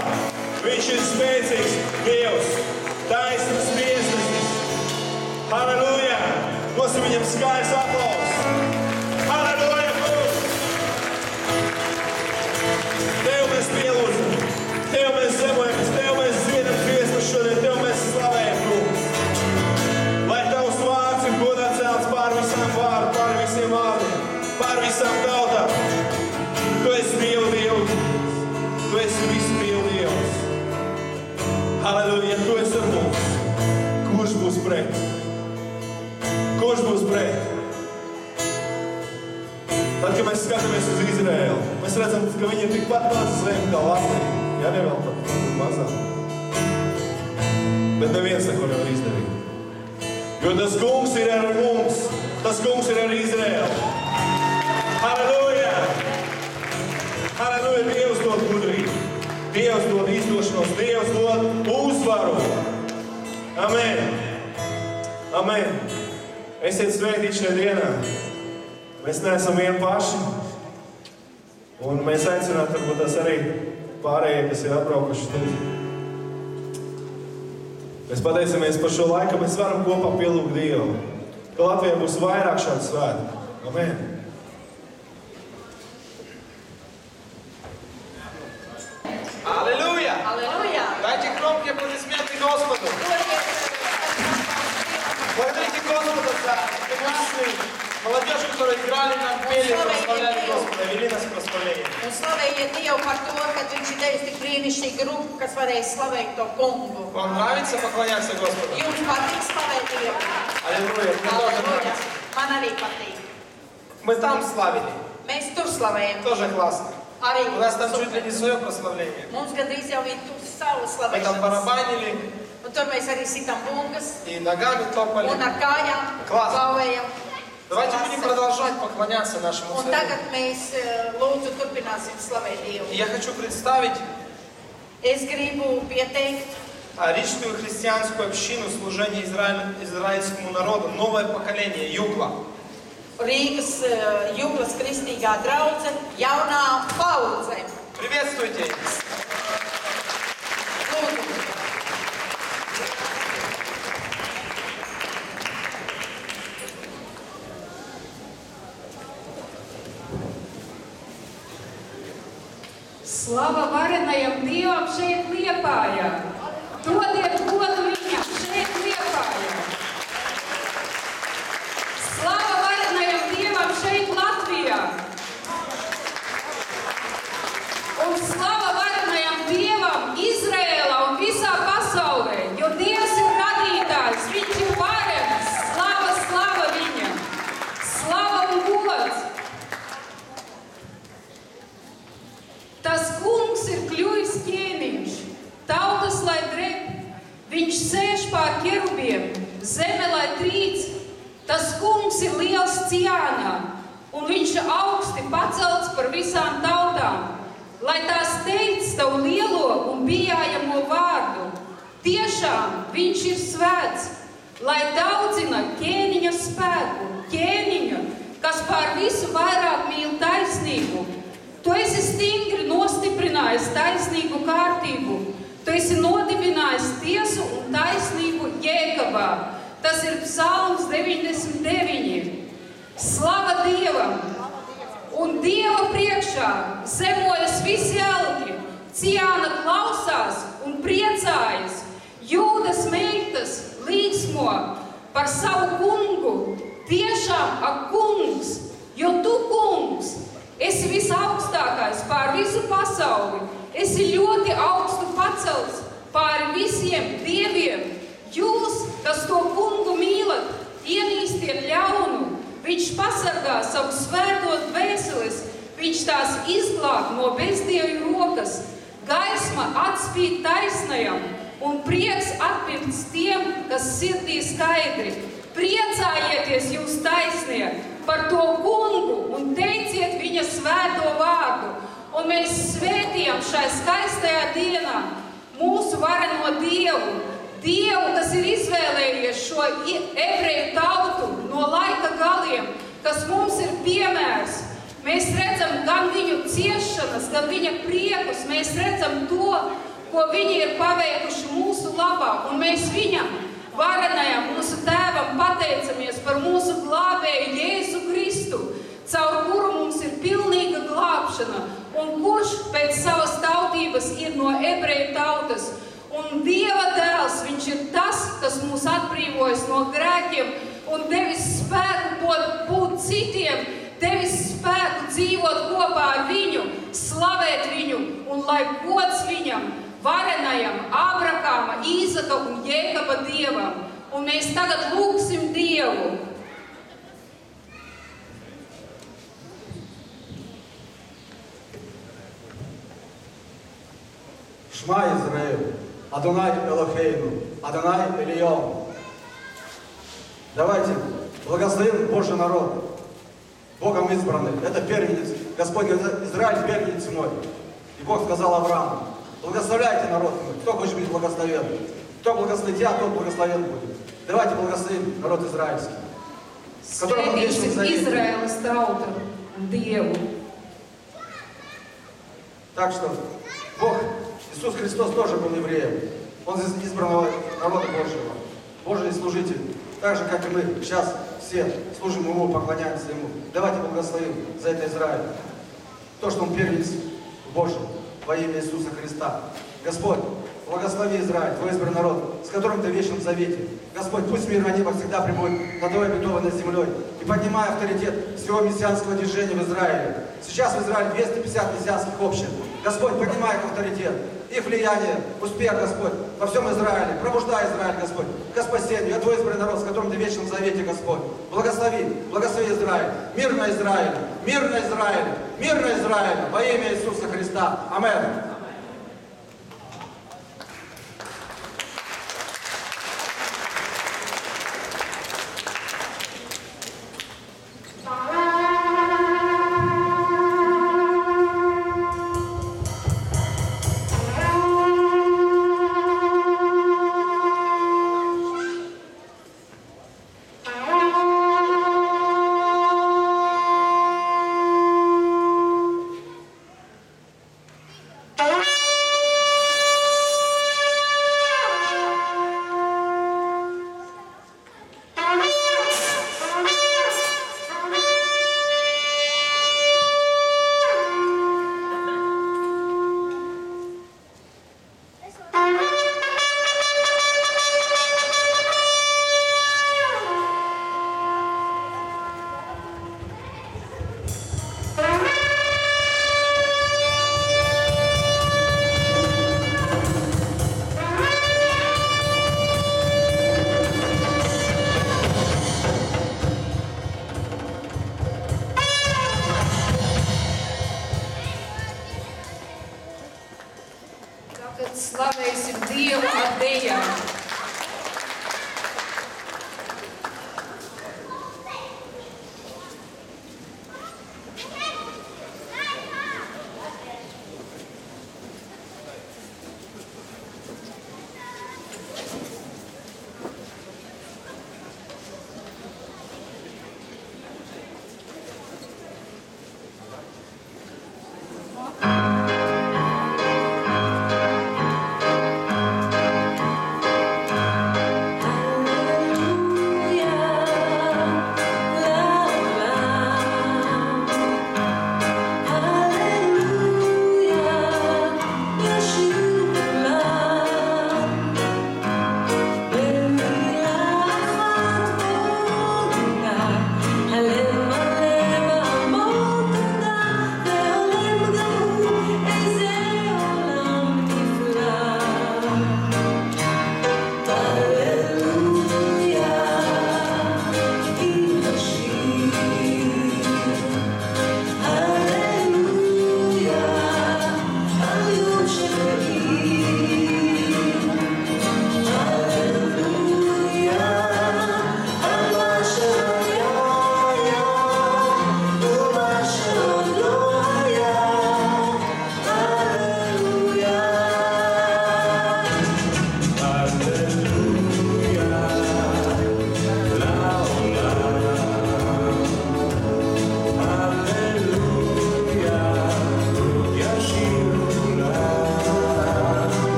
Viņš ir spēcīgs Dievs, taisnīgs tiesnesis. Halleluja! Dosim viņam skaļus aplausus. Halleluja! Tev mēs pielūdzam, Tev mēs zemojamies, Tev mēs dziedam dziesmas šodien, Tev mēs slavējam, Kungs. Lai Tavs vārds ir godā celts pār visām vārdu, pār visiem vārdiem, pār visām tautām. Tu esi Dievu Dievs, Tu esi visu Dievu Dievs. Halleluja, Tu esi ar mums. Kurš būs pret? Kurš būs pret? Tad, kad mēs skatāmies uz Izraēlu, mēs redzam, ka viņi ir tikpat maza zeme kā Latvija. Ja ne vēl pat mazāk. Bet neviens neko nevar izdarīt. Jo tas kungs ir ar mums, tas kungs ir ar Izraēlu. Halleluja! Halleluja! Dievs dod gudrību, Dievs dod izdošanos, Dievs dod uzvaru. Amen! Amen! Esiet svētīti šajā dienā. Mēs neesam vien paši. Un mēs aicinātu, varbūt tas arī pārējie, kas ir atbraukuši studiju. Mēs pateicamies par šo laiku, mēs varam kopā pielūgt Dievu. Ka Latvijā būs vairāk šādu svētku. Amen! Аллилуйя! Аллилуйя! Дайте громкие аплодисменты Господу. Благодарите Господа за прекрасную молодежь, которая играли нам, пели, прославляли Господа, вели нас в прославление. Un slavējiet Dievu par to, ka viņš ir devis tik brīnišķīgu grupu, kas varēja slavēt to kungu. Вам нравится поклоняться Господу? Jums patīk slavēt Dievu? Аллилуйя! Мне тоже Аллилуйя! нравится. Man arī patīk. Мы там славили. Mēs tur slavējam. Тоже классно. Arī У нас там чуть ли не свое прославление. mums gandrīz jau ir tur savu Мы там slavēšanas. барабанили Un tur mēs arī sitam bungas и nogами топали. un ar kājām Klās. klauvējam. Давайте будем продолжать поклоняться нашему Un Царю. tagad mēs lūdzu turpināsim slavēt Dievu. И я хочу представить Es gribu pieteikt Рижскую христианскую общину служения израильскому народу, новое поколение, Югла. Rīgas Juglas kristīgā draudze jaunā paudze. Приветствуйте! Lūdzu. Slava varenajam Dievam šeit Liepājā. Dodiet godu viņam šeit Liepājā. Slava varenajam Dievam šeit Latvijā. Un slava varenajam Dievam Izrēlā un visā pasaulē, jo Dievs ir radītājs, viņš ir varens. Slava, slava viņam. Slava un gods. Tas kungs ir kļuvis ķēniņš, tautas lai dreb, viņš sēž pār ķerubiem, zeme lai trīc. Tas kungs ir liels Ciānā, un viņš ir augsti pacelts par visām tautām, lai tās teic tavu lielo un bijājamo vārdu. Tiešām viņš ir svēts, lai daudzina ķēniņa spēku, ķēniņu, kas pār visu vairāk mīl taisnību. Tu esi stingri nostiprinājis taisnīgu kārtību. Tu esi nodibinājis tiesu un taisnību Jēkabā. Tas ir Psalms 99. Slava Dievam! Un Dieva priekšā zemojas visi elki. Ciāna klausās un priecājas. Jūdas meitas līksmo par savu kungu. Tiešām, ak kungs, jo tu kungs esi visaugstākais pār visu pasauli. Esi ļoti augstu pacelts pāri visiem dieviem. Jūs, kas to kungu mīlat, ienīstiet ļaunu. Viņš pasargā savu svēto dvēseles. Viņš tās izglāb no bezdievju rokas. Gaisma atspīd taisnajam un prieks atpirks tiem, kas sirdī skaidri. Priecājieties jūs taisnie par to kungu un teiciet viņa svēto vārdu. Un mēs svētījam šai skaistajā dienā mūsu vareno Dievu. Dievu, kas ir izvēlējies šo ebreju tautu no laika galiem, kas mums ir piemērs. Mēs redzam gan viņu ciešanas, gan viņa priekus. Mēs redzam to, ko viņi ir paveikuši mūsu labā. Un mēs viņam, varenajam, mūsu tēvam, pateicamies par mūsu glābēju Jēzu Kristu, caur kuru mums ir pilnīga glābšana, un kurš pēc savas tautības ir no ebreju tautas. Un Dieva dēls, viņš ir tas, kas mūs atbrīvojas no grēkiem un devis spēku būt citiem, devis spēku dzīvot kopā ar viņu, slavēt viņu, un lai gods viņam, varenajam, Ābrakama, Īzaka un Jēkaba Dievam. Un mēs tagad lūgsim Dievu. Шма Израиль, Адонай Элохейну, Адонай Элиом. Давайте благословим Божий народ, Богом избранный. Это первенец, Господь говорит, Израиль первенец мой. И Бог сказал Аврааму, благословляйте народ мой, кто хочет быть благословен. Кто благословит тебя, тот благословен будет. Давайте благословим народ израильский. Svētīsim Izraēlas tautu un Dievu. Так что Бог, Иисус Христос тоже был евреем. Он из избранного народа Божьего. Божий служитель. Так же, как и мы сейчас все служим Ему, поклоняемся Ему. Давайте благословим за это Израиль. То, что Он первенец Божий во имя Иисуса Христа. Господь, благослови Израиль, Твой избранный народ, с которым Ты в вечном завете. Господь, пусть мир на небо всегда пребудет над Твоей обетованной землей. И поднимай авторитет всего мессианского движения в Израиле. Сейчас в Израиле 250 мессианских общин. Господь, поднимай их авторитет, их влияние, успех, Господь, во всем Израиле. Пробуждай Израиль, Господь, к спасению. Я Твой избранный народ, с которым Ты в вечном завете, Господь. Благослови, благослови Израиль. Мир на Израиле, мир на Израиле, мир на Израиле. Во имя Иисуса Христа. Аминь. Slavēsim Dievu ar dejām.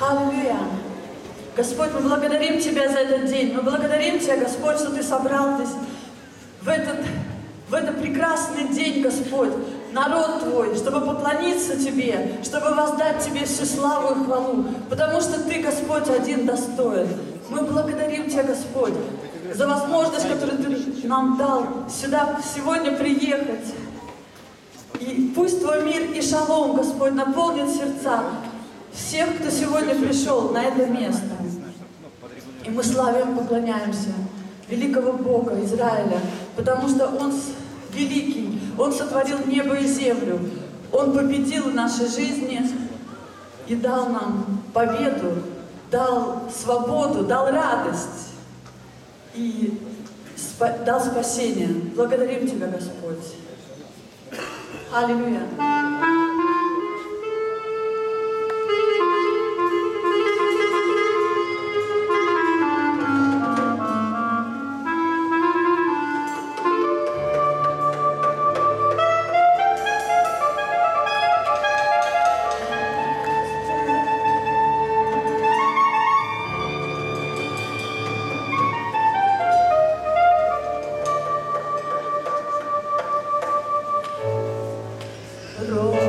Аллилуйя. Господь, мы благодарим Тебя за этот день. Мы благодарим Тебя, Господь, что Ты собрал здесь в этот прекрасный день, Господь, народ Твой, чтобы поклониться Тебе, чтобы воздать Тебе всю славу и хвалу, потому что Ты, Господь, один достоин. Мы благодарим Тебя, Господь, за возможность, которую Ты нам дал сюда сегодня приехать. И пусть Твой мир и шалом, Господь, наполнит сердца всех, кто сегодня пришел на это место. И мы славим, поклоняемся великого Бога Израиля, потому что Он великий, Он сотворил небо и землю, Он победил в нашей жизни и дал нам победу, дал свободу, дал радость и дал спасение. Благодарим Тебя, Господь. Аллилуйя. Roll.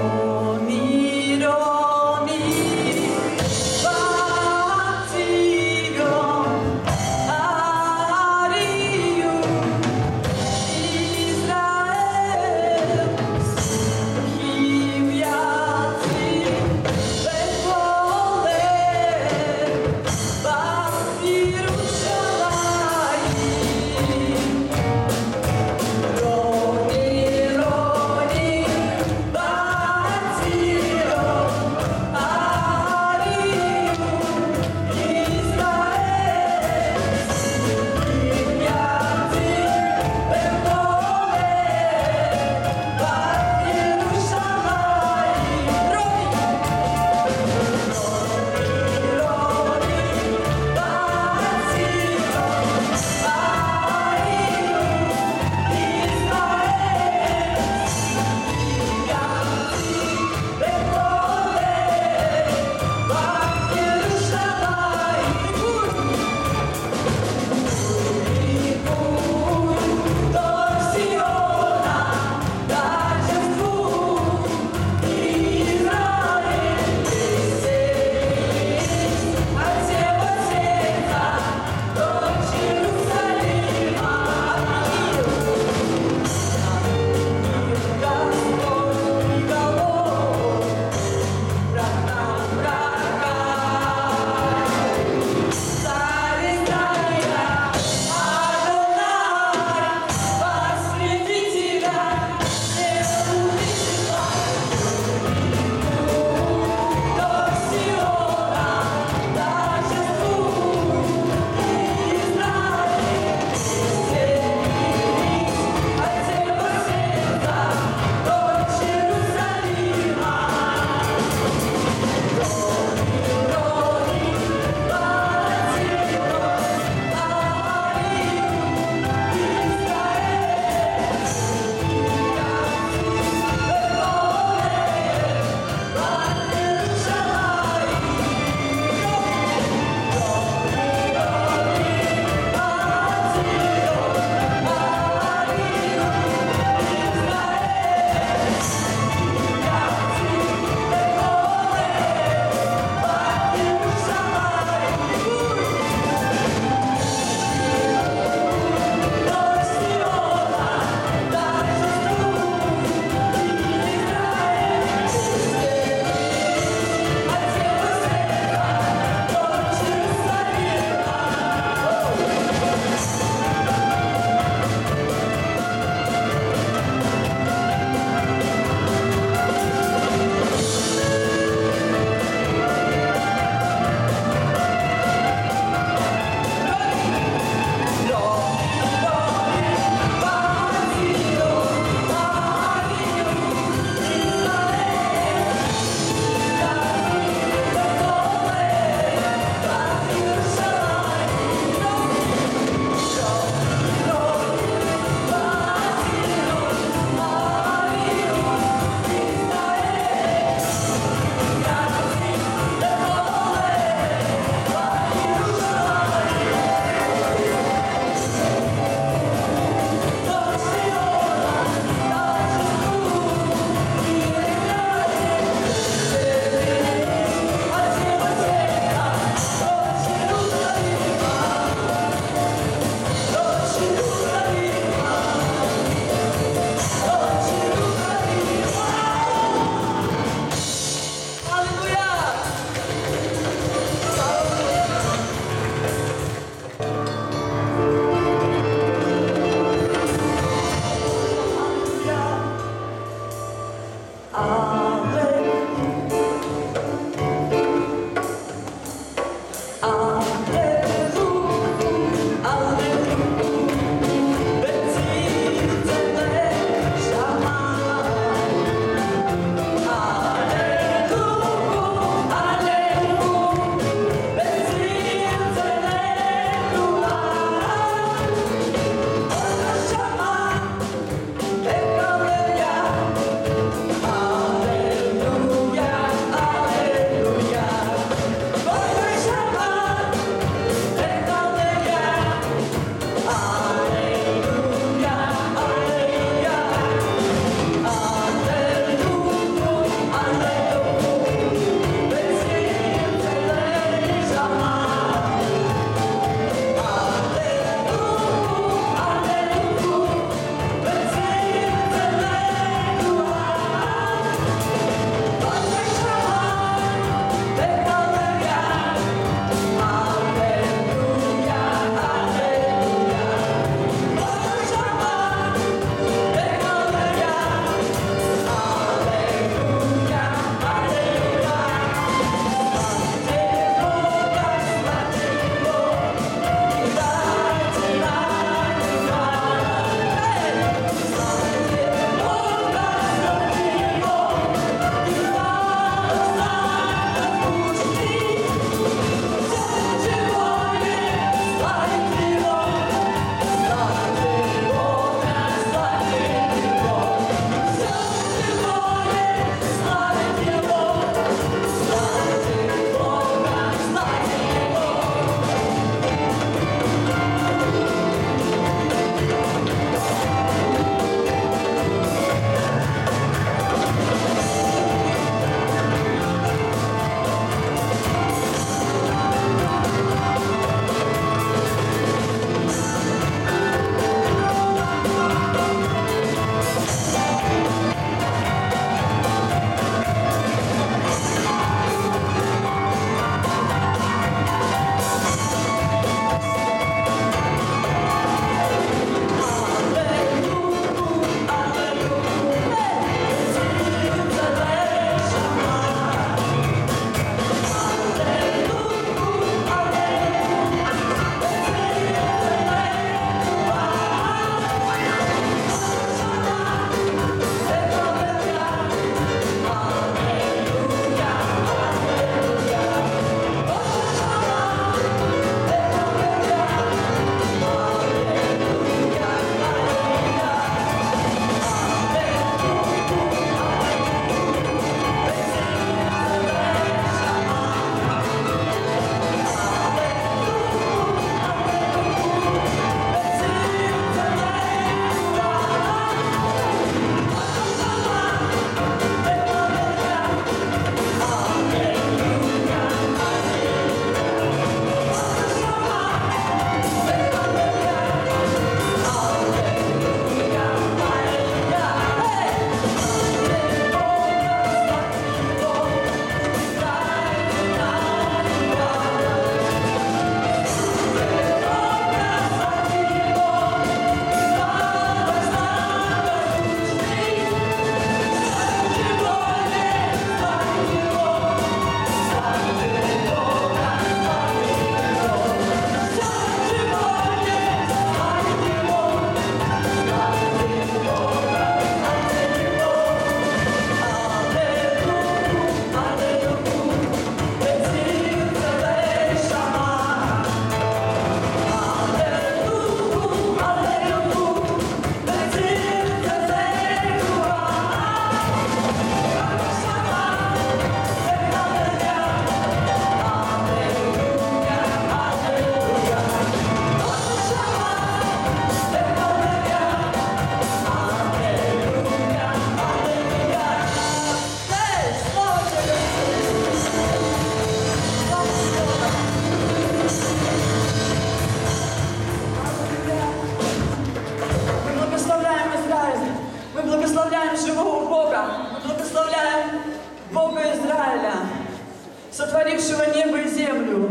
сотворившего небо и землю.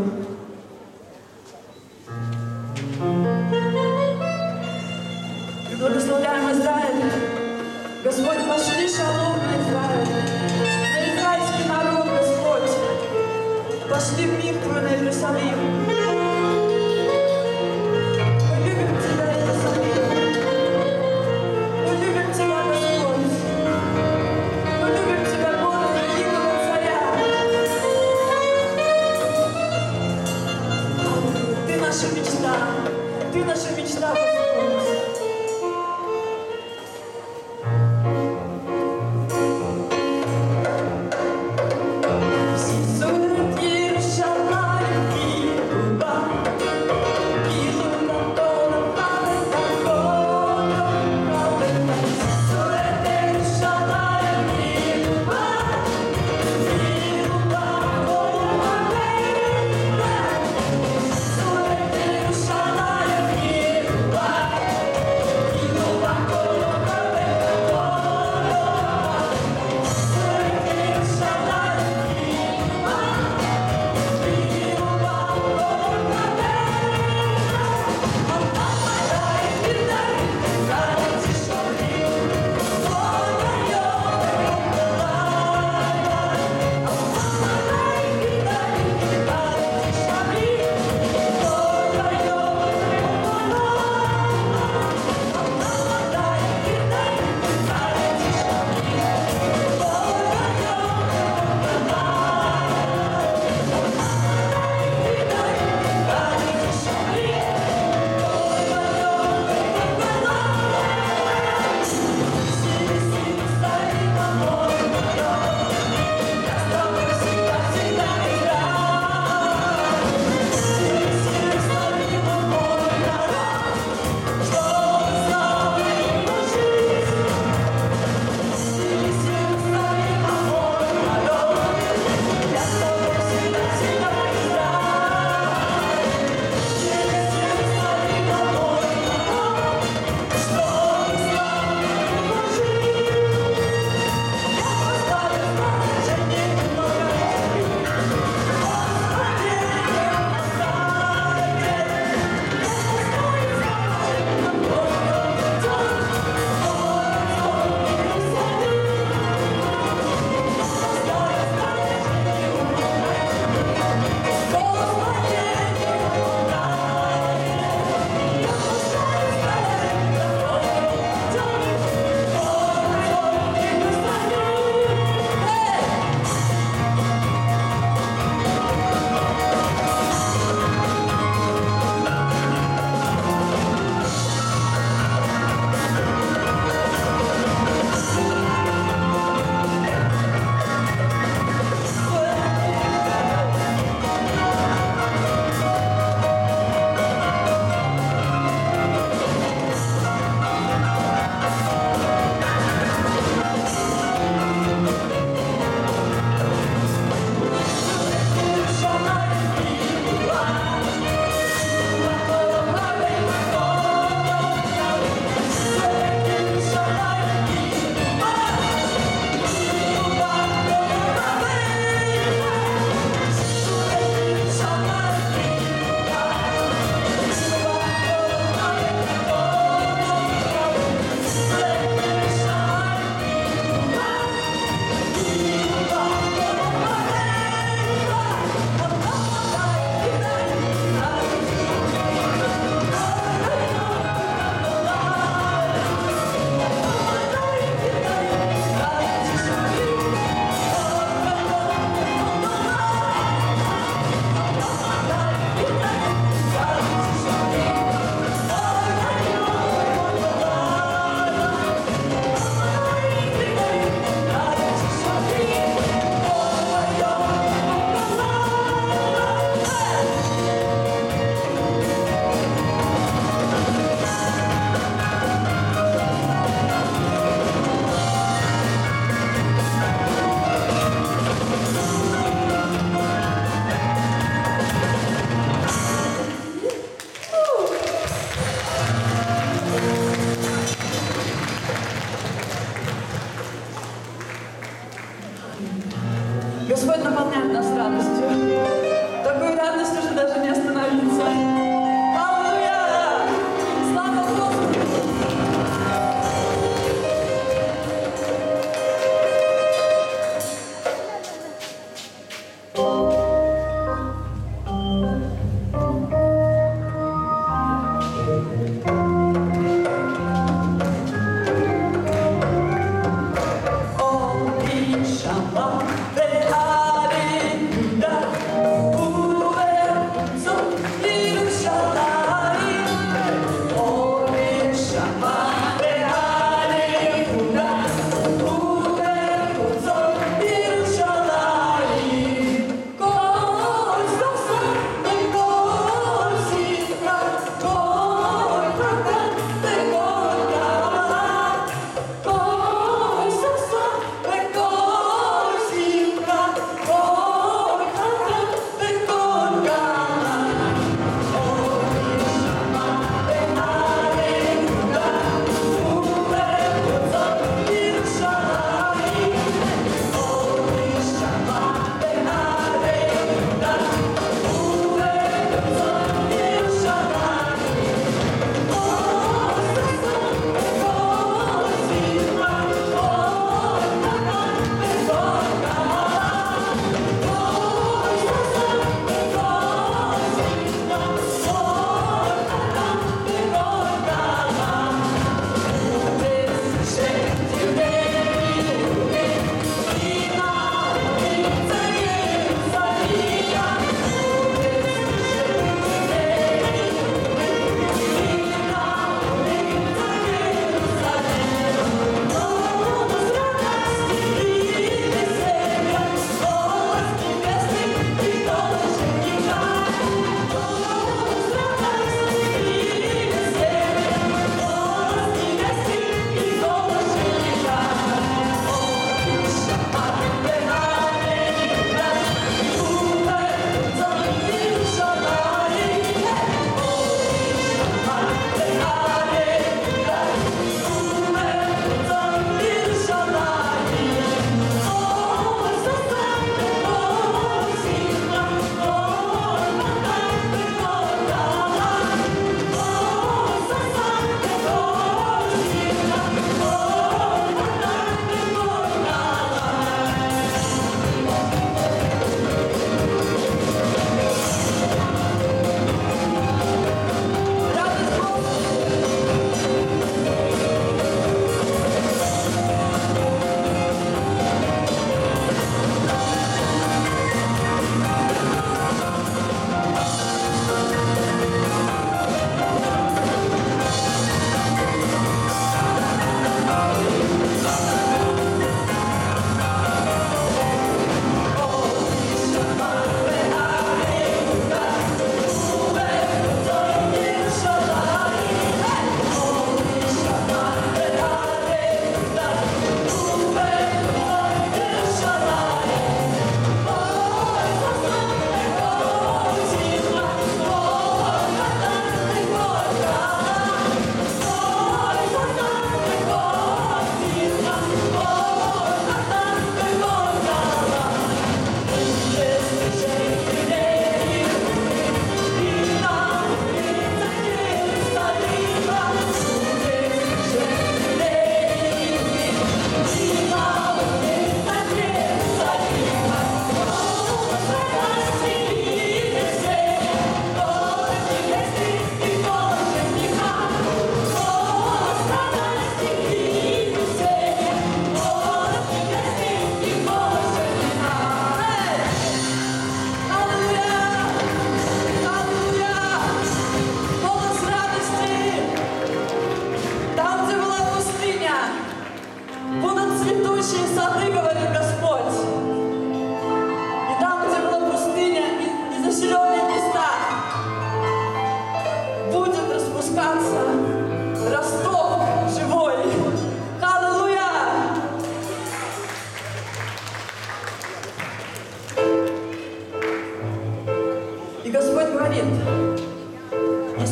И благословляем Израиль. Господь, пошли шалом на Израиль, на израильский народ, Господь. Пошли в мир Твой на Иерусалим. Мы любим Тебя, Иерусалим. Мы любим Тебя, Господь. Мы любим Тебя, город великого царя. Ты наша мечта. Ты наша мечта, Господь. Wow.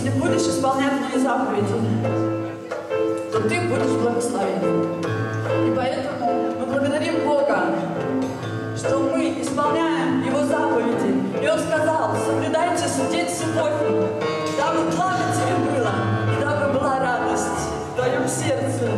если будешь исполнять мои заповеди, то ты будешь благословен. И поэтому мы благодарим Бога, что мы исполняем Его заповеди. И Он сказал: соблюдайте день субботний, дабы благо тебе было, и дабы была радость в твоем сердце.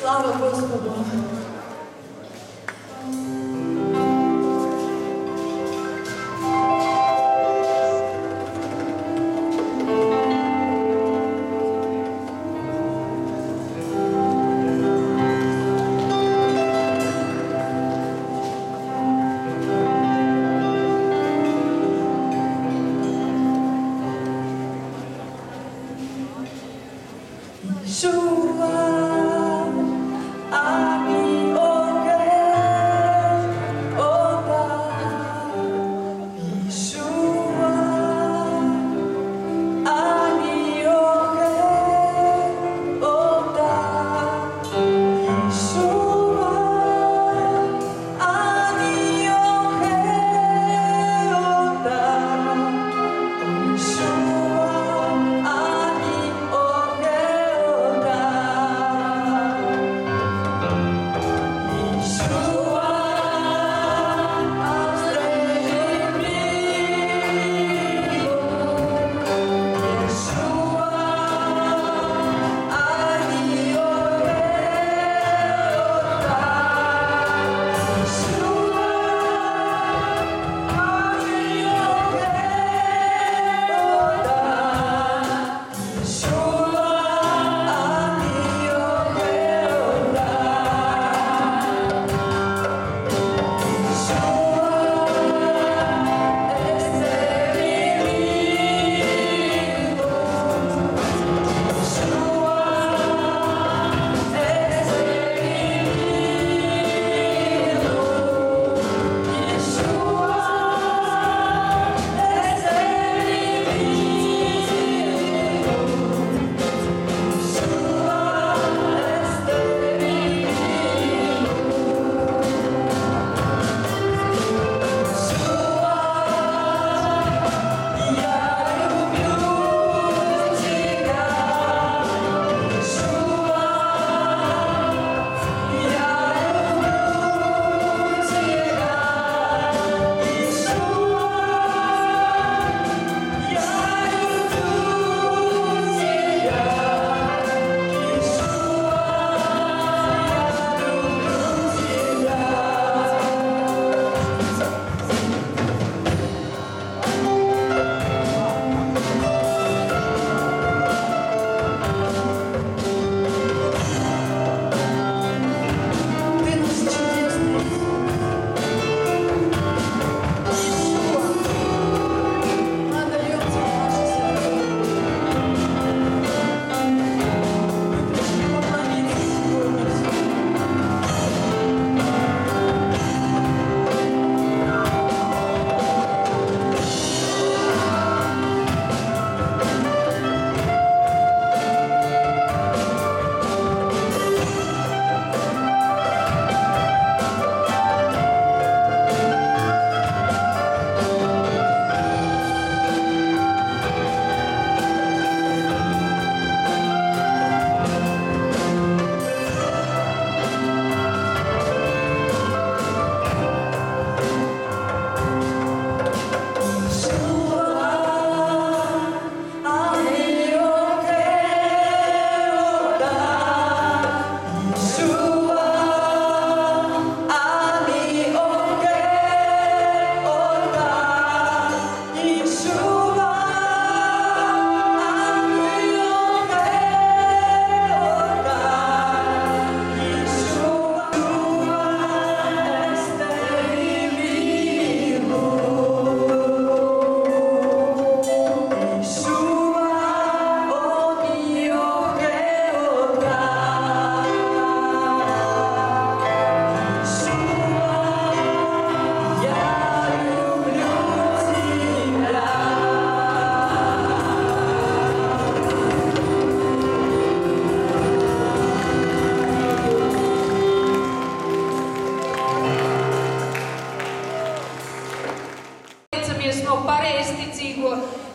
Слава Господу!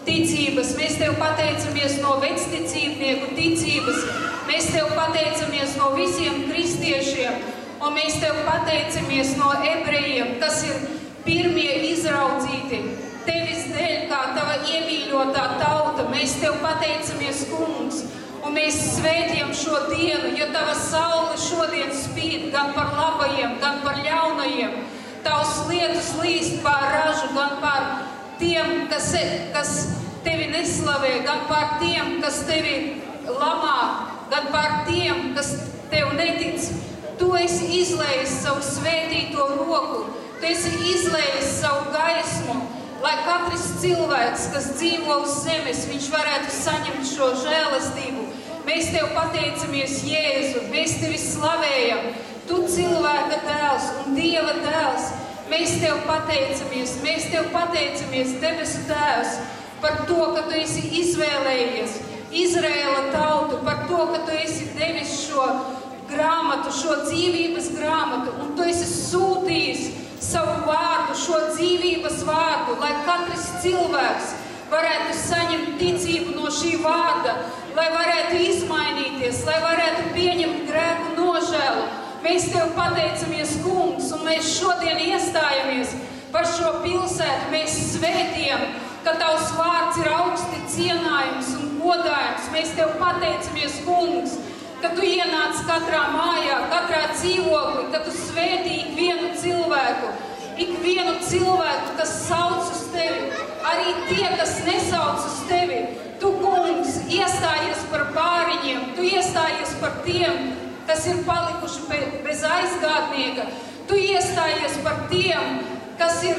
ticības, mēs Tev pateicamies no vecticībnieku ticības, mēs Tev pateicamies no visiem kristiešiem, un mēs Tev pateicamies no ebrejiem, kas ir pirmie izraudzīti. Tevis dēļ, kā Tava iemīļotā tauta, mēs Tev pateicamies, Kungs, un mēs svētījam šo dienu, jo Tava saule šodien spīd gan par labajiem, gan par ļaunajiem. Tavs lietus līst pār ražu, gan par tiem, kas Tevi neslavē, gan par tiem, kas Tevi lamā, gan par tiem, kas Tev netic. Tu esi izlējis savu svētīto roku, Tu esi izlējis savu gaismu, lai katrs cilvēks, kas dzīvo uz zemes, viņš varētu saņemt šo žēlastību. Mēs Tev pateicamies, Jēzu, mēs Tevi slavējam. Tu cilvēka dēls un Dieva dēls. Mēs Tev pateicamies, debesu Tēvs, par to, ka Tu esi izvēlējies Izraēla tautu, par to, ka Tu esi devis šo grāmatu, šo dzīvības grāmatu, un Tu esi sūtījis savu vārdu, šo dzīvības vārdu, lai katrs cilvēks varētu saņemt ticību no šī vārda, lai varētu izmainīties, lai varētu pieņemt grēku nožēlu. Mēs Tev pateicamies, Kungs, un mēs šodien iestājamies par šo pilsētu. Mēs svētījam, ka Tavs vārds ir augsti cienājums un godājums. Mēs Tev pateicamies, Kungs, ka Tu ienāc katrā mājā, katrā dzīvoklī, ka Tu svētī ikvienu cilvēku, kas sauc uz Tevi, arī tie, kas nesauc uz Tevi. Tu, Kungs, iestājies par bāriņiem, Tu iestājies par tiem, kas ir palikuši bez aizgādnieka. Tu iestājies par tiem, kas ir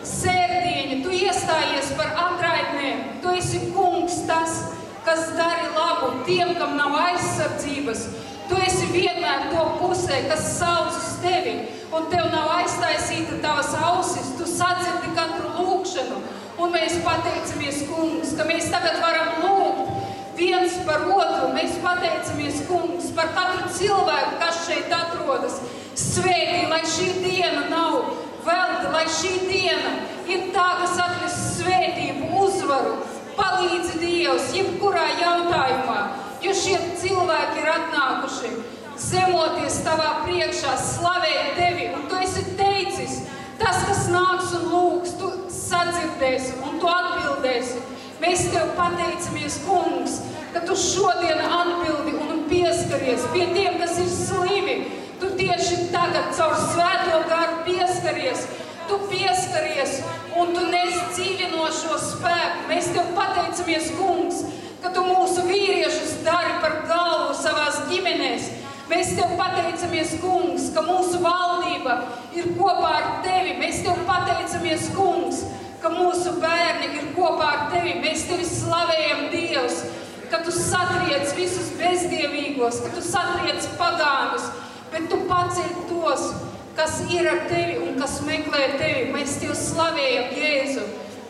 sērdieņi, Tu iestājies par atraitnēm. Tu esi, Kungs, tas, kas dari labu tiem, kam nav aizsardzības. Tu esi vienmēr to pusē, kas sauc uz Tevi, un Tev nav aiztaisīta Tavas ausis. Tu sadzirdi katru lūgšanu, un mēs pateicamies, Kungs, ka mēs tagad varam lūgt viens par otru. Mēs pateicamies, Kungs, par katru cilvēku, kas šeit atrodas. Svētī, lai šī diena nav velta, lai šī diena ir tā, kas atnes svētību, uzvaru. Palīdzi, Dievs, jebkurā jautājumā, jo šie cilvēki ir atnākuši zemoties Tavā priekšā, slavēt Tevi, un Tu esi teicis, tas, kas nāks un lūgs, Tu sadzirdēsi un Tu atbildēsi. Mēs Tev pateicamies, Kungs, ka Tu šodien atbildi un pieskaries pie tiem, kas ir slimi. Tu tieši tagad caur svēto garu pieskaries. Tu pieskaries un Tu nes dzīvinošo spēku. Mēs Tev pateicamies, Kungs, ka Tu mūsu vīriešus dari par galvu savās ģimenēs. Mēs Tev pateicamies, Kungs, ka mūsu valdība ir kopā ar Tevi. Mēs Tev pateicamies, Kungs, ka mūsu bērni ir kopā ar Tevi. Mēs Tevi slavējam, Dievs, ka Tu satriec visus bezdievīgos, ka Tu satriec pagānus, bet Tu paceļ tos, kas ir ar Tevi un kas meklē Tevi. Mēs Tev slavējam, Jēzu.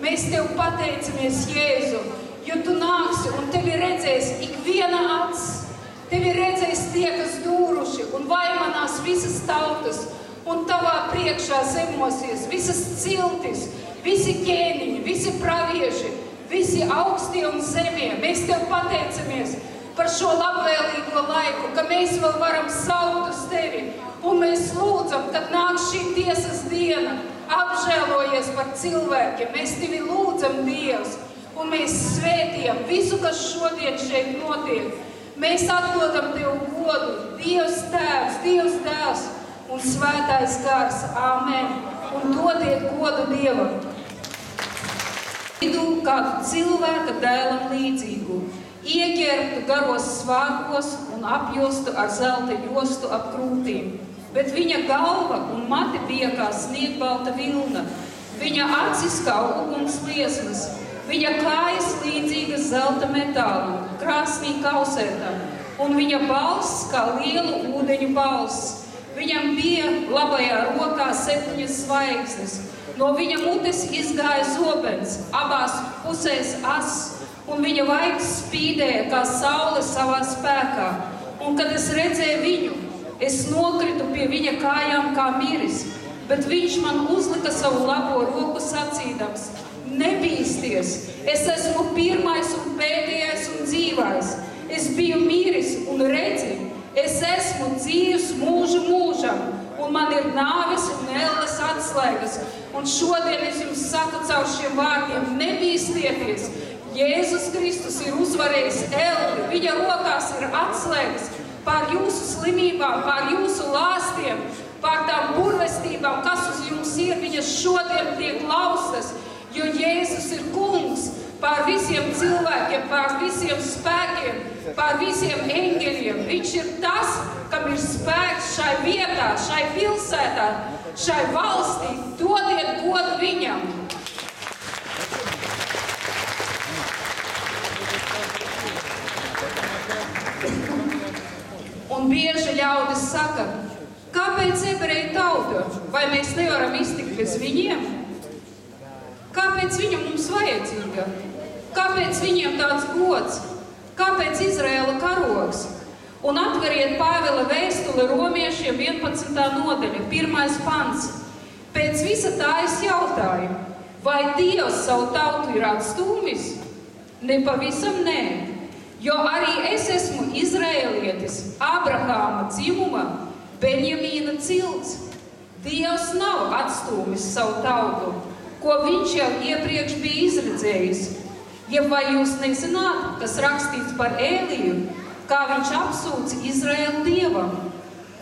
Mēs Tev pateicamies, Jēzu, jo Tu nāksi un Tevi redzēs ikviena acs. Tevi redzēs tie, kas dūruši un vaimanās visas tautas, un Tavā priekšā zemosies visas ciltis, visi ķēniņi, visi pravieši, visi augstie un zemie. Mēs Tev pateicamies par šo labvēlīgo laiku, ka mēs vēl varam saukt uz Tevi, un mēs lūdzam, kad nāk šī tiesas diena, apžēlojies par cilvēkiem. Mēs Tevi lūdzam, Dievs, un mēs svētījam visu, kas šodien šeit notiek. Mēs atdodam Tev godu, Dievs Tēvs, Dievs Dēls un Svētais Gars. Āmen. Un dodiet godu Dievam. Vidū kādu cilvēka dēlam līdzīgu, ieķertu garos svārkos un apjostu ar zelta jostu ap krūtīm. Bet viņa galva un mati bija kā sniegbalta vilna, viņa acis kā uguns liesmas, viņa kājas līdzīgas zelta metālam, krāsnī kausētam, un viņa balss kā lielu ūdeņu balss. Viņam bija labajā rokā 7 zvaigznes, no viņa mutes izgāja zobens, abās pusēs ass, un viņa vaigs spīdēja kā saule savā spēkā. Un kad es redzēju viņu, es nokritu pie viņa kājām kā miris, bet viņš man uzlika savu labo roku sacīdams: nebīsties, es esmu pirmais un pēdējais un dzīvais. Es biju miris un redzi, es esmu dzīvs mūžu mūžam, un man ir nāves un elles atslēgas. Un šodien es jums saku caur šiem vārdiem: nebīstieties! Jēzus Kristus ir uzvarējis elli, viņa rokās ir atslēgas pār jūsu slimībām, pār jūsu lāstiem, pār tām burvestībām, kas uz jums ir. Viņas šodien tiek laustas, jo Jēzus ir kungs pār visiem cilvēkiem, pār visiem spēkiem, pār visiem eņģeļiem. Viņš ir tas, kam ir spēks šai vietā, šai pilsētā, šai valstī. Dodiet godu viņam! Un bieži ļaudis saka, kāpēc ebreju tauta, vai mēs nevaram iztikt bez viņiem? Kāpēc viņa mums vajadzīga? Kāpēc viņiem tāds gods? Kāpēc Izraēla karogs? Un atveriet Pāvila vēstuli romiešiem 11. nodaļa, 1. pants. Pēc visa tā es jautāju, vai Dievs savu tautu ir atstūmis? Nepavisam nē, jo arī es esmu izraēlietis, Abrahāma dzimuma, Benjamīna cilts. Dievs nav atstūmis savu tautu, ko viņš jau iepriekš bija izredzējis. Ja vai jūs nezināt, kas rakstīts par Ēliju, kā viņš apsūca Izraēlu Dievam?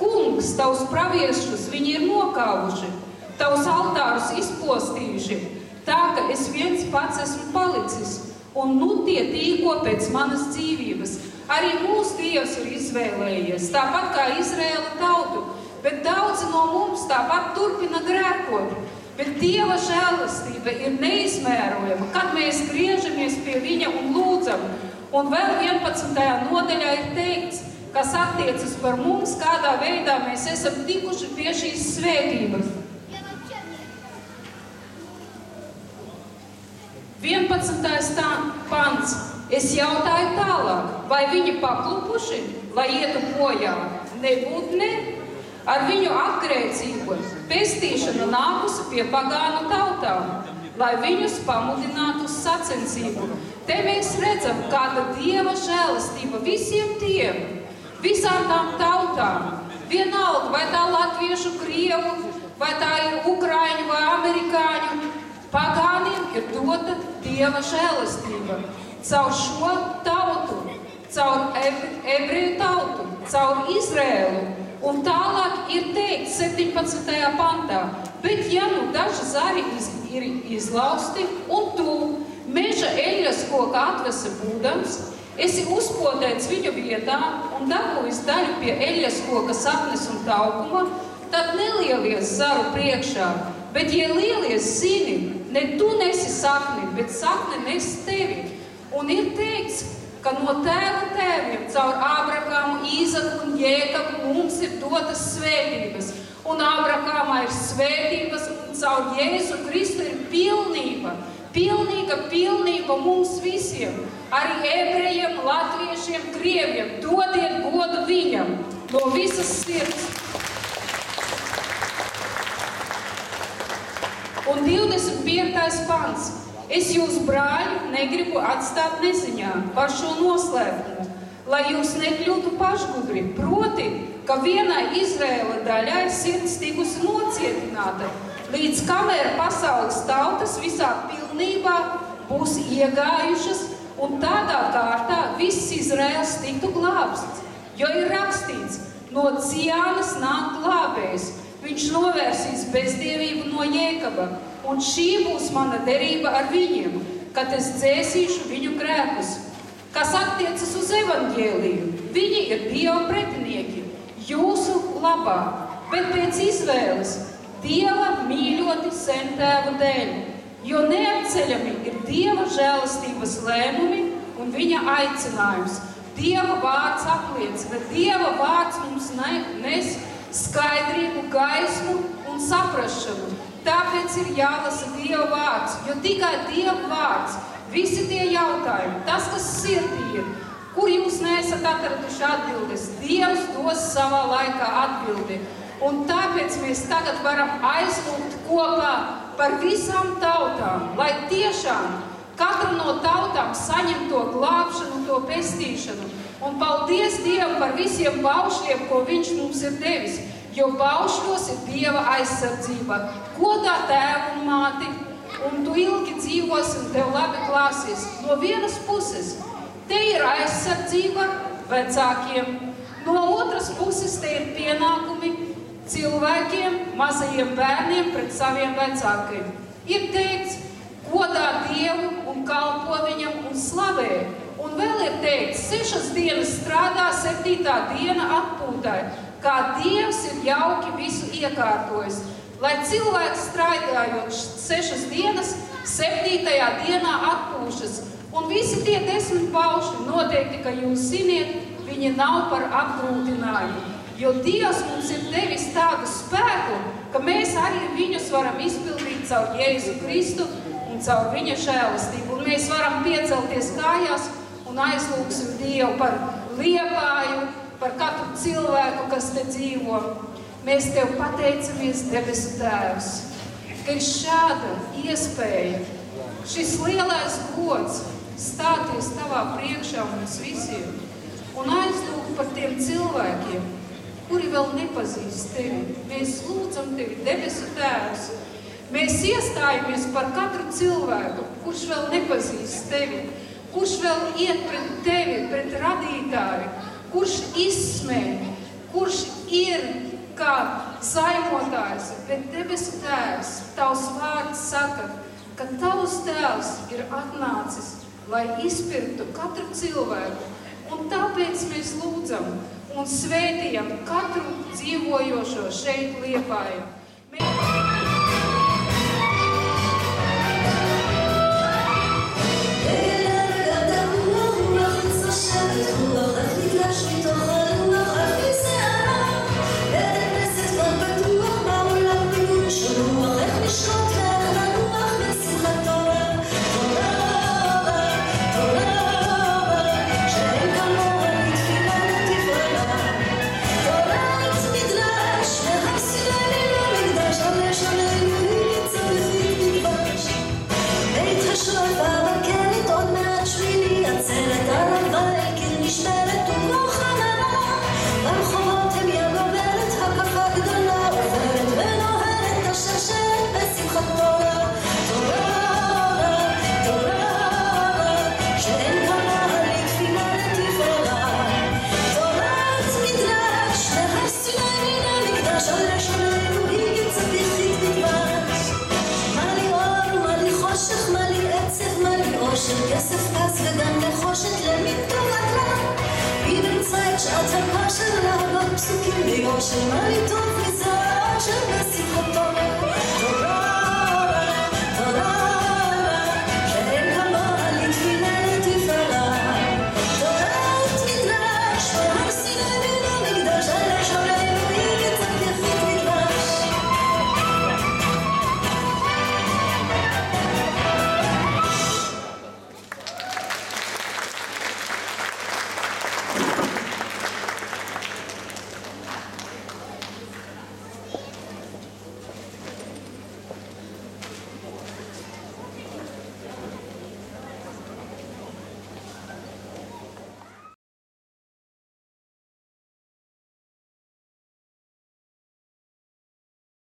Kungs, tavus praviešus viņi ir nokāvuši, tavus altārus izpostījuši, tā ka es viens pats esmu palicis, un nu tie tīko pēc manas dzīvības. Arī mūsu Dievs ir izvēlējies, tāpat kā Izraēla tautu, bet daudzi no mums tāpat turpina grēkot. Bet Dieva žēlastība ir neizmērojama, kad mēs griežamies pie viņa un lūdzam. Un vēl 11. nodaļā ir teikts, kas attiecas par mums, kādā veidā mēs esam tikuši pie šīs svētības. 11. pants. Es jautāju tālāk, vai viņi paklupuši, lai ietu bojā? Nebūt ne. Ar viņu atgrēcību pestīšana nākusi pie pagānu tautām, lai viņus pamudinātu uz sacensību. Te mēs redzam, kāda Dieva žēlastība visiem tiem, visām tām tautām, vienalga, vai tā latviešu, krievu, vai tā ir ukraiņu vai amerikāņu, pagāniem ir dota Dieva žēlastība. Caur šo tautu, caur ebreju tautu, caur Izraēlu. Un tālāk ir teikts 17. pantā, bet ja nu daži zari ir izlausti, un tu, meža eļļas koka atvesa būdams, esi uzpotēts viņu vietā un dabūjis daļu pie eļļas koka saknes un taukuma, tad nelielies zaru priekšā, bet ja lielies zini, ne tu nesi sakni, bet sakne nes tevi. Un ir teikts, ka no tēva tēviem caur Ābrahāmu, Īzaku un Jēkabu mums ir dotas svētības. Un Ābrahāmā ir svētības, un caur Jēzu Kristu ir pilnība. Pilnīga mums visiem. Arī ebrejiem, latviešiem, krieviem. Dodiet godu viņam no visas sirds. Un 25. pants. Es jūs, brāļi, negribu atstāt neziņā par šo noslēpumu, lai jūs nekļūtu pašgudri, proti, ka vienai Izraēla daļai sirds tikusi nocietināta, līdz kamēr pasaules tautas visā pilnībā būs iegājušas, un tādā kārtā viss Izraēls tiktu glābsts. Jo ir rakstīts, no Ciānas nāk glābējs, viņš novērsīs bezdievību no Jēkaba, un šī būs mana derība ar viņiem, kad es dzēsīšu viņu grēkus. Kas attiecas uz evaņģēliju, viņi ir Dieva pretinieki, jūsu labā, bet pēc izvēles Dieva mīļoti sentēvu dēļ, jo neatceļami ir Dieva žēlastības lēmumi un viņa aicinājums. Dieva vārds apliecina, Dieva vārds mums nes skaidrību, gaismu un saprašanu. Tāpēc ir jālasa Dieva vārds, jo tikai Dieva vārds, visi tie jautājumi, tas, kas sirdī ir, kur jūs neesat atraduši atbildes, Dievs dos savā laikā atbildi. Un tāpēc mēs tagad varam aizlūgt kopā par visām tautām, lai tiešām katra no tautām saņem to glābšanu, to pestīšanu. Un paldies Dievam par visiem baušļiem, ko viņš mums ir devis. Jo baušļos ir Dieva aizsardzība. Godā tēvu un māti, un tu ilgi dzīvosi un tev labi klāsies. No vienas puses, te ir aizsardzība vecākiem. No otras puses, te ir pienākumi cilvēkiem, mazajiem bērniem pret saviem vecākiem. Ir teikts, godā Dievu un kalpo viņam un slavē. Un vēl ir teikts, 6 dienas strādā, 7. diena atpūtai. Kā Dievs ir jauki visu iekārtojis, lai cilvēks strādājot 6 dienas, 7. dienā atpūšas. Un visi tie 10 pauši noteikti, ka jūs ziniet, viņi nav par apgrūtinājumu. Jo Dievs mums ir devis tādu spēku, ka mēs arī viņus varam izpildīt caur Jēzu Kristu un caur viņa žēlastību. Un mēs varam piecelties kājās un aizlūgsim Dievu par Liepāju, par katru cilvēku, kas te dzīvo. Mēs Tev pateicamies, debesu Tēvs, ka ir šāda iespēja, šis lielais gods stāties Tavā priekšā mums visiem un aizlūgt par tiem cilvēkiem, kuri vēl nepazīst Tevi. Mēs lūdzam Tevi, debesu Tēvs. Mēs iestājamies par katru cilvēku, kurš vēl nepazīst Tevi, kurš vēl iet pret Tevi, pret radītāju, kurš izsmē, kurš ir kā zaimotājs, bet debesu Tēvs, Tavs vārds saka, ka Tavs Tēvs ir atnācis, lai izpirktu katru cilvēku, un tāpēc mēs lūdzam un svētījam katru dzīvojošo šeit Liepājā. פסוקים ביושר, מה לי טוב מזה, שבשמחתו